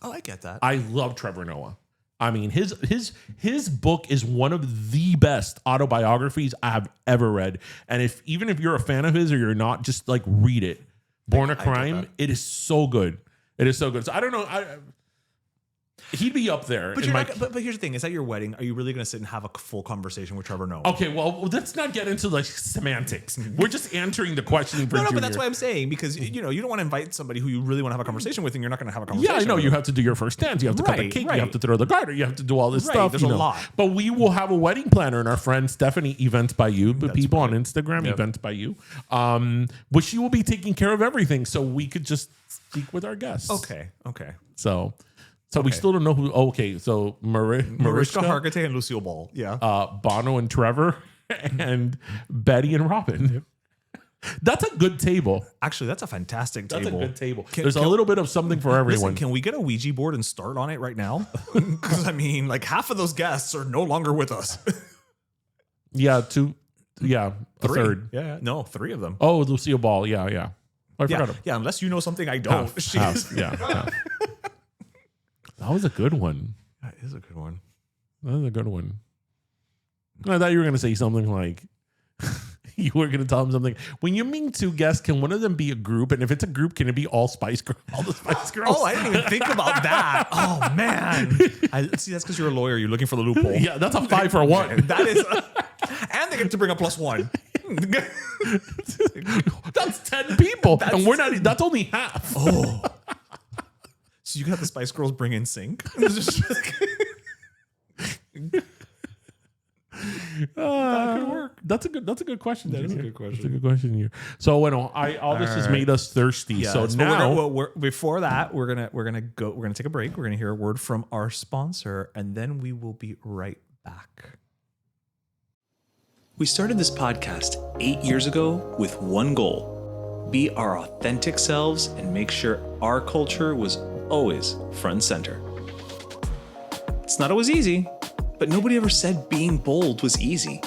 Oh, I get that. I love Trevor Noah. I mean, his book is one of the best autobiographies I have ever read. And even if you're a fan of his or you're not, just read it. Born a Crime. It is so good. It is so good. So I don't know. He'd be up there. But, but here's the thing. Is at your wedding, are you really going to sit and have a full conversation with Trevor Noah? Okay, well, let's not get into semantics. We're just answering the question for No, Junior. but that's what I'm saying, because you don't want to invite somebody who you really want to have a conversation with, and you're not going to have a conversation. Yeah, I know. with You them. have to do your first dance. You have to cut the cake. Right. You have to throw the garter. You have to do all this stuff. There's a lot. But we will have a wedding planner, and our friend Stephanie, Events by You, but people on Instagram, Events by You, which she will be taking care of everything, so we could just speak with our guests. Okay. So we still don't know who. Okay, so Mariska Hargitay and Lucille Ball. Yeah. Bono and Trevor, and Betty and Robin. That's a good table. Actually, that's a fantastic That's table. a good table. Can- There's a can- little bit of something for everyone. Listen, can we get a Ouija board and start on it right now? Because I mean, like half of those guests are no longer with us. Yeah, two. Yeah, a Three. third. Yeah, no, 3 of them. Oh, Lucille Ball. Yeah. I Yeah, forgot him. yeah. Unless you know something I don't. Half, yeah. That was a good one. That is a good one. That was a good one. I thought you were going to say something like, you were going to tell them something. When you mean 2 guests, can one of them be a group? And if it's a group, can it be all Spice Girls? All the Spice Girls? Oh, I didn't even think about that. Oh man. See, that's because you're a lawyer. You're looking for the loophole. Yeah, that's a 5 for 1. That is, and they get to bring a +1. That's 10 people, and we're not. That's only half. Oh, so you got the Spice Girls bring in sync. That could work. That's a good question. That is a Junior. good question. That's a good question here. So, bueno, all this has made us thirsty. So now, before that, we're gonna take a break. We're gonna hear a word from our sponsor, and then we will be right back. We started this podcast 8 years ago with one goal: be our authentic selves and make sure our culture was always front and center. It's not always easy, but nobody ever said being bold was easy.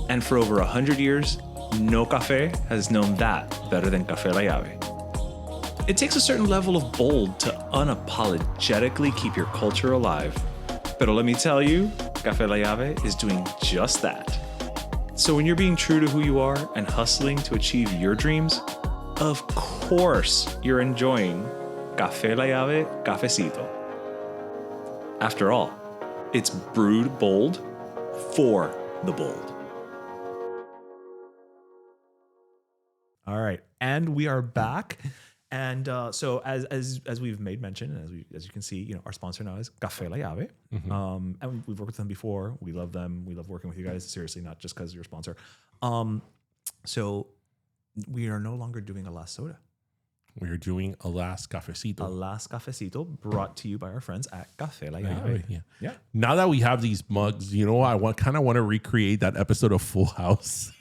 And for over 100 years, no café has known that better than Café Llave. It takes a certain level of bold to unapologetically keep your culture alive. Pero let me tell you, Café Llave is doing just that. So when you're being true to who you are and hustling to achieve your dreams, of course you're enjoying Café Llave Cafecito. After all, it's brewed bold for the bold. All right, and we are back. And so as we've made mention, and as you can see, our sponsor now is Café Llave. And we've worked with them before. We love them. We love working with you guys. Seriously, not just because you're a sponsor. So we are no longer doing a last soda. we're doing a last cafecito. A last cafecito brought to you by our friends at Café Llave. Yeah. Now that we have these mugs, I kind of want to recreate that episode of Full House.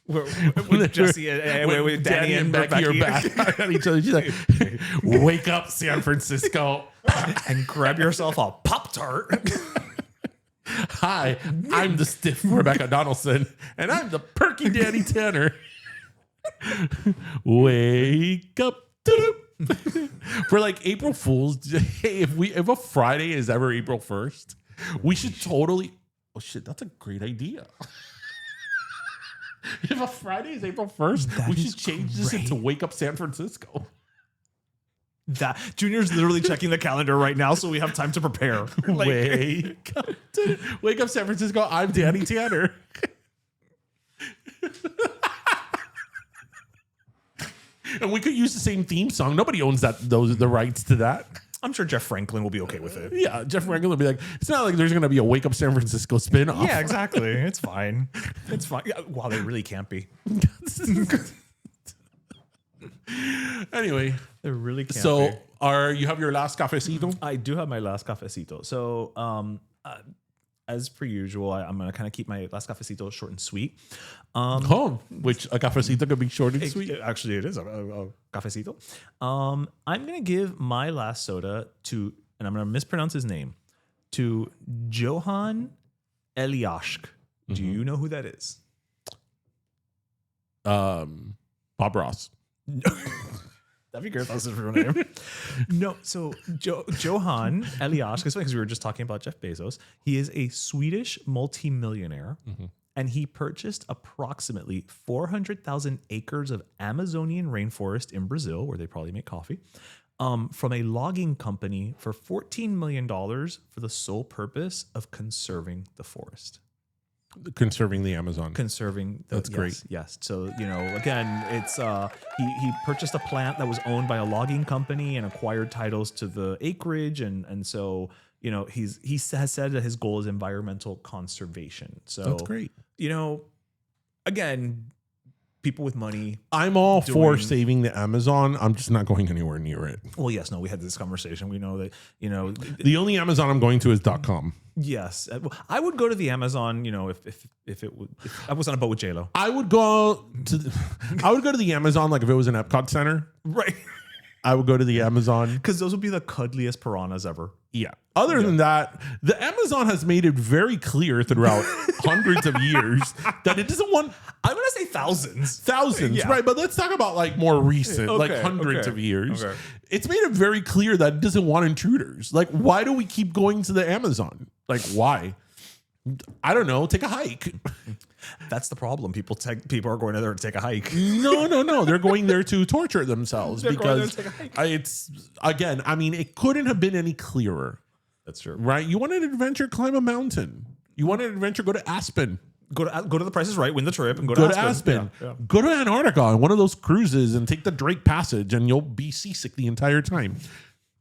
With Jesse and with Danny and Becky are back at each other. She's like, "Wake up, San Francisco, and grab yourself a Pop-Tart." Hi, I'm the stiff Rebecca Donaldson, and I'm the perky Danny Tanner. Wake up. For like April Fool's Day, if a Friday is ever April 1st, we should totally, oh shit, that's a great idea. If a Friday is April 1st, we should change this into Wake Up San Francisco. That Junior's literally checking the calendar right now, so we have time to prepare. Wake up, San Francisco. I'm Danny Tanner. And we could use the same theme song. Nobody owns the rights to that. I'm sure Jeff Franklin will be okay with it. Yeah, Jeff Franklin will be like, it's not like there's going to be a Wake Up San Francisco spin-off. Yeah, exactly. It's fine. It's fine. Yeah, wow, they really can't be. Anyway, They really can't so be. you have your last cafecito? I do have my last cafecito. So, as per usual, I'm going to kind of keep my last cafecito short and sweet. Which a cafecito could be short and sweet. Actually, it is a cafecito. I'm going to give my last soda to, and I'm going to mispronounce his name, to Johan Eliashk. Do you know who that is? Bob Ross. That'd be great if that was his real name. No, so Johan Eliashk, because we were just talking about Jeff Bezos. He is a Swedish multimillionaire, and he purchased approximately 400,000 acres of Amazonian rainforest in Brazil, where they probably make coffee, from a logging company for $14 million for the sole purpose of conserving the forest. Conserving the Amazon. That's great. Yes. So, again, it's he purchased a plant that was owned by a logging company and acquired titles to the acreage. And so, he has said that his goal is environmental conservation. So That's great. Again, people with money. I'm all for saving the Amazon. I'm just not going anywhere near it. Well, yes, no, we had this conversation. We know that, The only Amazon I'm going to is .com. Yes, I would go to the Amazon. You know, if I was on a boat with JLo. I would go to the Amazon like if it was an Epcot Center. Right. I would go to the Amazon. Because those would be the cuddliest piranhas ever. Yeah. Other than that, the Amazon has made it very clear throughout hundreds of years that it doesn't want. I'm going to say thousands. Right? But let's talk about like more recent, like hundreds of years. Okay. It's made it very clear that it doesn't want intruders. Like, why do we keep going to the Amazon? Like, why? I don't know. Take a hike. That's the problem. People are going there to take a hike. No. They're going there to torture themselves They're going there because to take a hike. it's, again, I mean, it couldn't have been any clearer, That's true. right? You want an adventure, climb a mountain. You want an adventure, go to Aspen. Go to the Price is Right, win the trip, and go to Aspen. Yeah. Go to Antarctica on one of those cruises and take the Drake Passage, and you'll be seasick the entire time.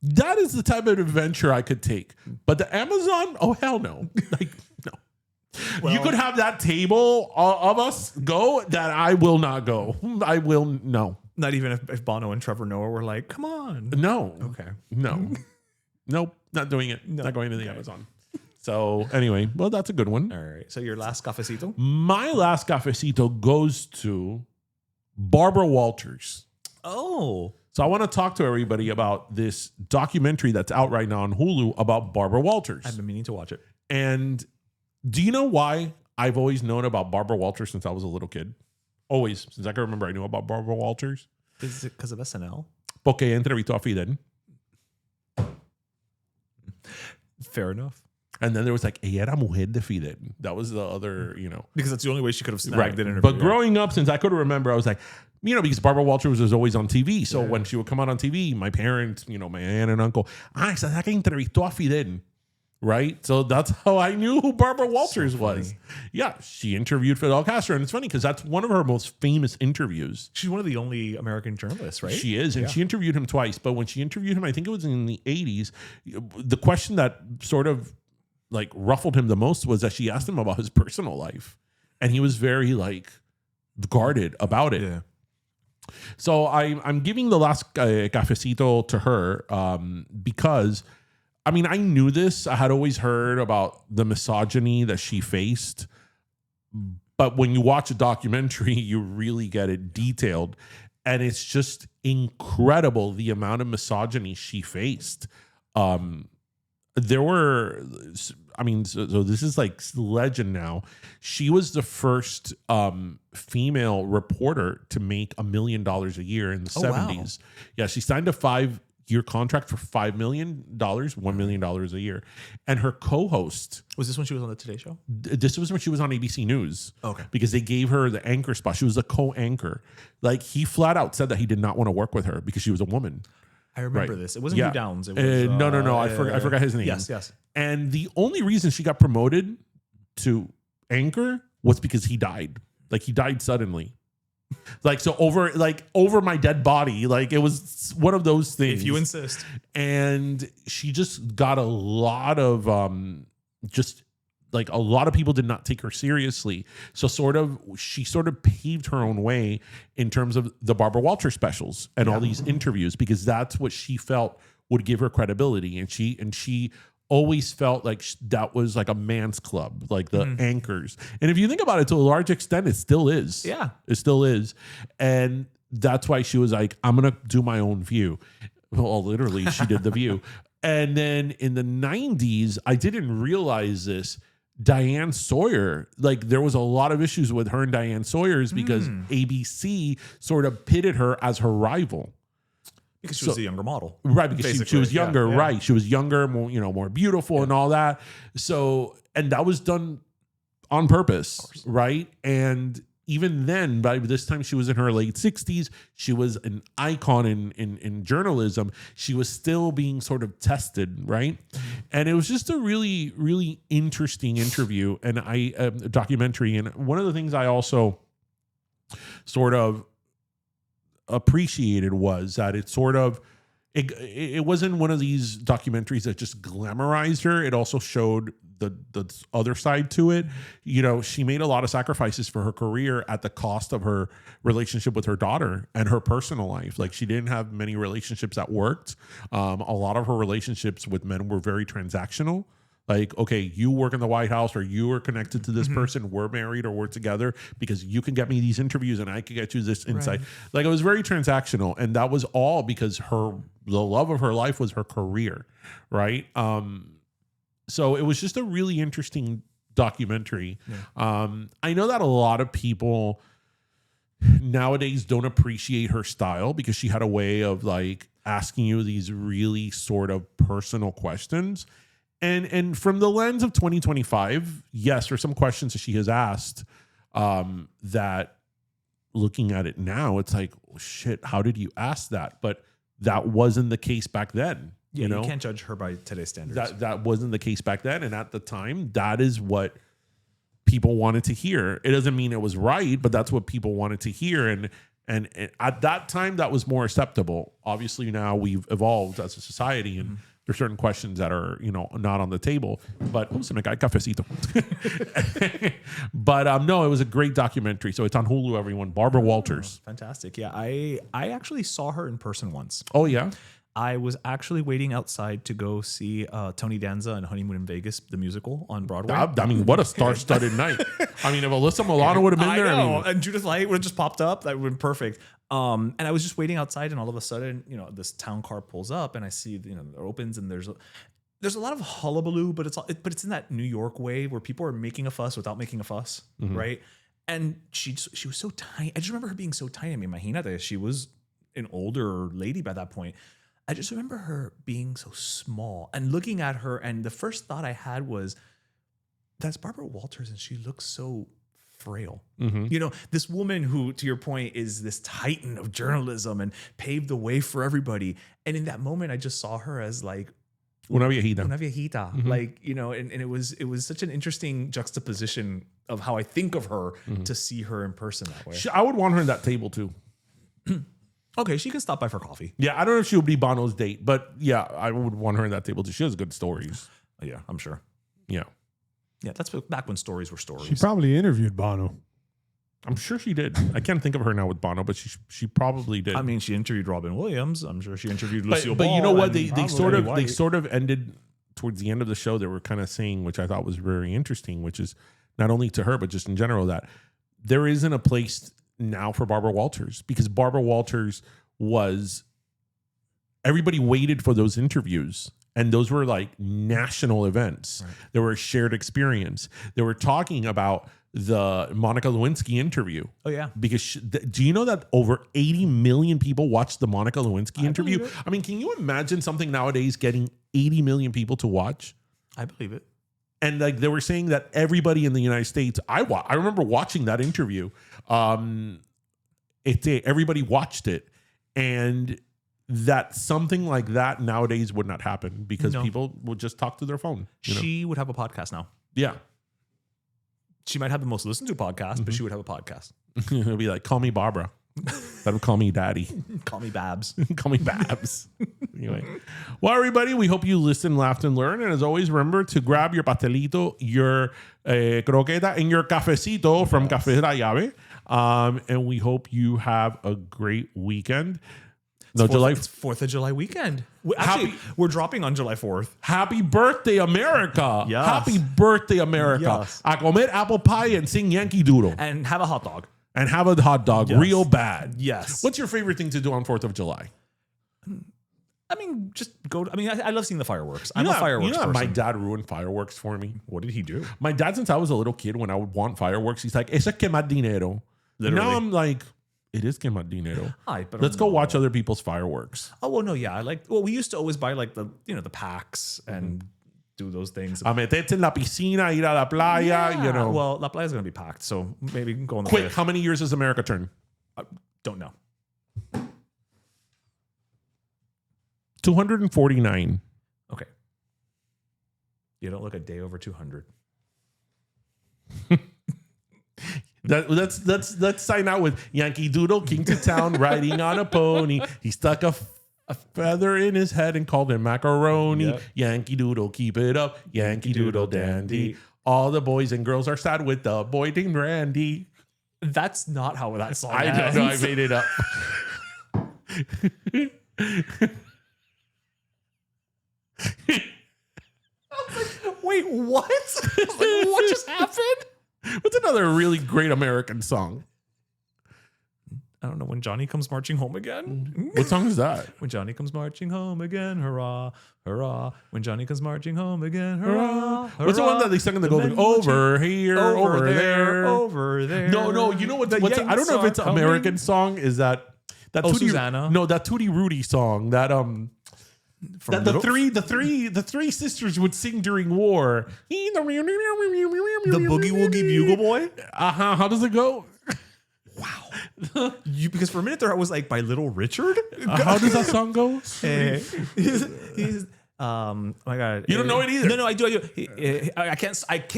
That is the type of adventure I could take. But the Amazon, oh hell no. Like, no. You could have that table of us go that I will not go. I will no. Not even if Bono and Trevor Noah were like, come on. No. Okay. No. Nope. Not doing it. No. Not going to the Amazon. So anyway, well, that's a good one. All right. So your last cafecito? My last cafecito goes to Barbara Walters. Oh. So I want to talk to everybody about this documentary that's out right now on Hulu about Barbara Walters. I've been meaning to watch it. And do you know why I've always known about Barbara Walters since I was a little kid? Always. Since I can remember, I knew about Barbara Walters. Is it because of SNL? Porque entrevistó a Fidel. Fair enough. And then there was like, ella era mujer de Fidel. That was the other, Because that's the only way she could have snagged an interview. But growing up, since I could remember, I was like, because Barbara Walters was always on TV. So when she would come out on TV, my parents, my aunt and uncle, esa es la que entrevistó a Fidel. Right? So that's how I knew who Barbara Walters was. Yeah, she interviewed Fidel Castro. And it's funny because that's one of her most famous interviews. She's one of the only American journalists, right? She is. And she interviewed him twice. But when she interviewed him, I think it was in the 80s, the question that sort of like ruffled him the most was that she asked him about his personal life. And he was very like guarded about it. Yeah. So I'm giving the last cafecito to her because, I mean, I knew this. I had always heard about the misogyny that she faced. But when you watch a documentary, you really get it detailed. And it's just incredible the amount of misogyny she faced. There were, so this is like legend now. She was the first female reporter to make $1 million a year in the 70s. Wow. Yeah, she signed a 5-year contract for $5 million, $1 million a year. And her co-host. Was this when she was on the Today Show? This was when she was on ABC News. Okay. Because they gave her the anchor spot. She was a co-anchor. Like, he flat out said that he did not want to work with her because she was a woman. I remember this. It wasn't Hugh Downs. It was, no. I forgot his name. Yes. And the only reason she got promoted to anchor was because he died. Like, he died suddenly. Like, so over my dead body. Like, it was one of those things. If you insist. And she just got a lot of a lot of people did not take her seriously. So she sort of paved her own way in terms of the Barbara Walters specials and all these interviews, because that's what she felt would give her credibility. And she always felt like that was like a man's club, like the anchors. And if you think about it, to a large extent, it still is. Yeah. It still is. And that's why she was like, I'm going to do my own View. Well, literally, she did The View. And then in the 90s, I didn't realize this, Diane Sawyer, like there was a lot of issues with her and Diane Sawyer's because ABC sort of pitted her as her rival. Because she was a younger model. Right, because she was younger, right. She was younger, more beautiful and all that. So, and that was done on purpose, right? And even then, by this time she was in her late 60s, she was an icon in journalism. She was still being sort of tested, right? And it was just a really, really interesting interview and documentary. And one of the things I also sort of appreciated was that it sort of it wasn't one of these documentaries that just glamorized her. It also showed the other side to it. She made a lot of sacrifices for her career at the cost of her relationship with her daughter and her personal life. Like, she didn't have many relationships that worked. A lot of her relationships with men were very transactional. Like, okay, you work in the White House or you are connected to this person, we're married or we're together because you can get me these interviews and I can get you this insight. Right. Like, it was very transactional. And that was all because the love of her life was her career, right? So it was just a really interesting documentary. Yeah. I know that a lot of people nowadays don't appreciate her style because she had a way of like asking you these really sort of personal questions. And from the lens of 2025, yes, there's some questions that she has asked that looking at it now, it's like, oh, shit, how did you ask that? But that wasn't the case back then. Yeah, you can't judge her by today's standards. That wasn't the case back then. And at the time, that is what people wanted to hear. It doesn't mean it was right, but that's what people wanted to hear. And at that time, that was more acceptable. Obviously, now we've evolved as a society and there's certain questions that are, not on the table. But se me cae cafecito. But no, it was a great documentary. So it's on Hulu, everyone. Barbara Walters. Fantastic. Yeah, I actually saw her in person once. Oh, yeah? I was actually waiting outside to go see Tony Danza and Honeymoon in Vegas, the musical on Broadway. I mean, what a star-studded night. I mean, if Alyssa Milano would have been there. I know. And Judith Light would have just popped up. That would have been perfect. And I was just waiting outside, and all of a sudden, this town car pulls up, and I see, it opens, and there's a lot of hullabaloo, but it's in that New York way where people are making a fuss without making a fuss, right? And she was so tiny. I just remember her being so tiny. I mean, imagínate, she was an older lady by that point. I just remember her being so small and looking at her. And the first thought I had was, that's Barbara Walters. And she looks so frail. This woman who, to your point, is this titan of journalism and paved the way for everybody. And in that moment, I just saw her as like, Una viejita. Like, and it was such an interesting juxtaposition of how I think of her to see her in person that way. I would want her in that table too. Okay, she can stop by for coffee. Yeah, I don't know if she would be Bono's date, but yeah, I would want her in that table too. She has good stories. Yeah, I'm sure. Yeah. Yeah, that's back when stories were stories. She probably interviewed Bono. I'm sure she did. I can't think of her now with Bono, but she probably did. I mean, she interviewed Robin Williams. I'm sure she interviewed Lucille Ball. But you know what? They sort of ended towards the end of the show. They were kind of saying, which I thought was very interesting, which is not only to her, but just in general, that there isn't a place now for Barbara Walters, because Barbara Walters everybody waited for those interviews, and those were like national events. Right. They were a shared experience. They were talking about the Monica Lewinsky interview. Oh yeah. Because do you know that over 80 million people watched the Monica Lewinsky interview? I mean, can you imagine something nowadays getting 80 million people to watch? I believe it. And like they were saying that everybody in the United States, I remember watching that interview. Everybody watched it, and that something like that nowadays would not happen because people would just talk to their phone. She would have a podcast now. Yeah. She might have the most listened to podcast, but she would have a podcast. It'll be like, call me Barbara. That would call me Daddy. Call me Babs. Call me Babs. Anyway. Well, everybody, we hope you listened, laughed, and learned. And as always, remember to grab your pastelito, your croqueta, and your cafecito from Café La Llave. And we hope you have a great weekend. It's 4th of July weekend. We're dropping on July 4th. Happy birthday, America. Yes. Happy birthday, America. Yes. A comer apple pie and sing Yankee Doodle. And have a hot dog. And have a hot dog real bad. Yes. What's your favorite thing to do on 4th of July? I mean, just go. I love seeing the fireworks. I'm a fireworks person. My dad ruined fireworks for me. What did he do? My dad, since I was a little kid, when I would want fireworks, he's like, "Eso es quemar dinero." Literally. Now I'm like, it is quemar dinero. But let's go watch other people's fireworks. Oh well, no, yeah. We used to always buy like the packs and do those things. A meterte en la piscina, ir a la playa, Well, la playa is going to be packed, so maybe go on the Quick, 5th. how many years has America turned? Don't know. 249. Okay. You don't look a day over 200. Let's sign out with Yankee Doodle came to town riding on a pony. He stuck a feather in his head and called him macaroni. Yep. Yankee Doodle, keep it up. Yankee Doodle dandy. All the boys and girls are sad with the boy named Randy. That's not how that song I ends. don't know. I made it up. Wait, what? Like, what just happened? What's another really great American song? I don't know. When Johnny comes marching home again. What song is that? When Johnny comes marching home again, hurrah, hurrah. When Johnny comes marching home again, hurrah, hurrah. What's the one that they sang in the Golden? Over here, over there. over there. No. You know what's I don't know if it's an American song. Is that Tootie, Susanna? No, that Tootie Rudy song. That the three sisters would sing during war. The Boogie Woogie Bugle Boy? How does it go? Wow. Because for a minute there I was like, by Little Richard? How does that song go? Oh my God. You don't know it either. No, I do. I can't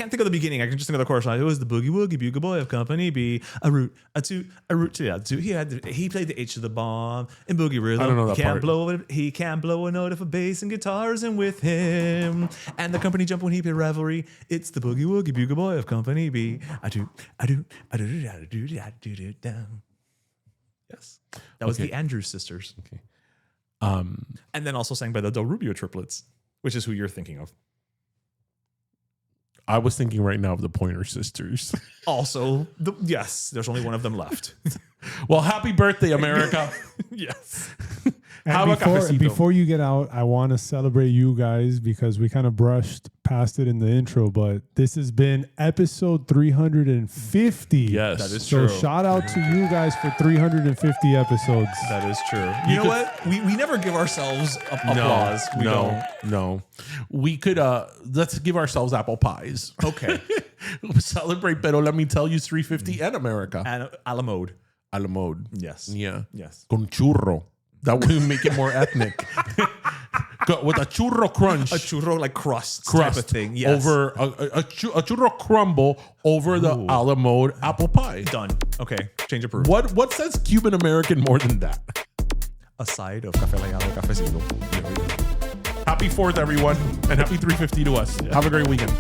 think of the beginning. I can just think of the chorus line. It was the Boogie Woogie Bugle Boy of Company B. A root, a toot, a root to the two. He played the H to the bomb in boogie rhythm. I don't know that part. He can't blow a note if a bass and guitar isn't with him. And the company jump when he played revelry. It's the Boogie Woogie Bugle Boy of Company B. Yes, that was the Andrews sisters. Okay. And then also sang by the Del Rubio triplets, which is who you're thinking of. I was thinking right now of the Pointer Sisters. Also, yes, there's only one of them left. Well, happy birthday, America. Yes. And before you get out, I want to celebrate you guys because we kind of brushed past it in the intro, but this has been episode 350. Yes, that is so true. Shout out to you guys for 350 episodes. That is true. You know what? We never give ourselves applause. We don't. No. We could let's give ourselves apple pies. Okay. Celebrate, pero let me tell you, 350 and America. And a la mode. A la mode. Yes. Yeah. Yes. Con churro. That way we make it more ethnic. With a churro crunch. A churro like crust type of thing. Yes. Over a churro crumble over the a la mode apple pie. Done. Okay. Change approved. What says Cuban American more than that? A side of café rallado cafecito. Happy 4th, everyone, and happy 350 to us. Yeah. Have a great weekend.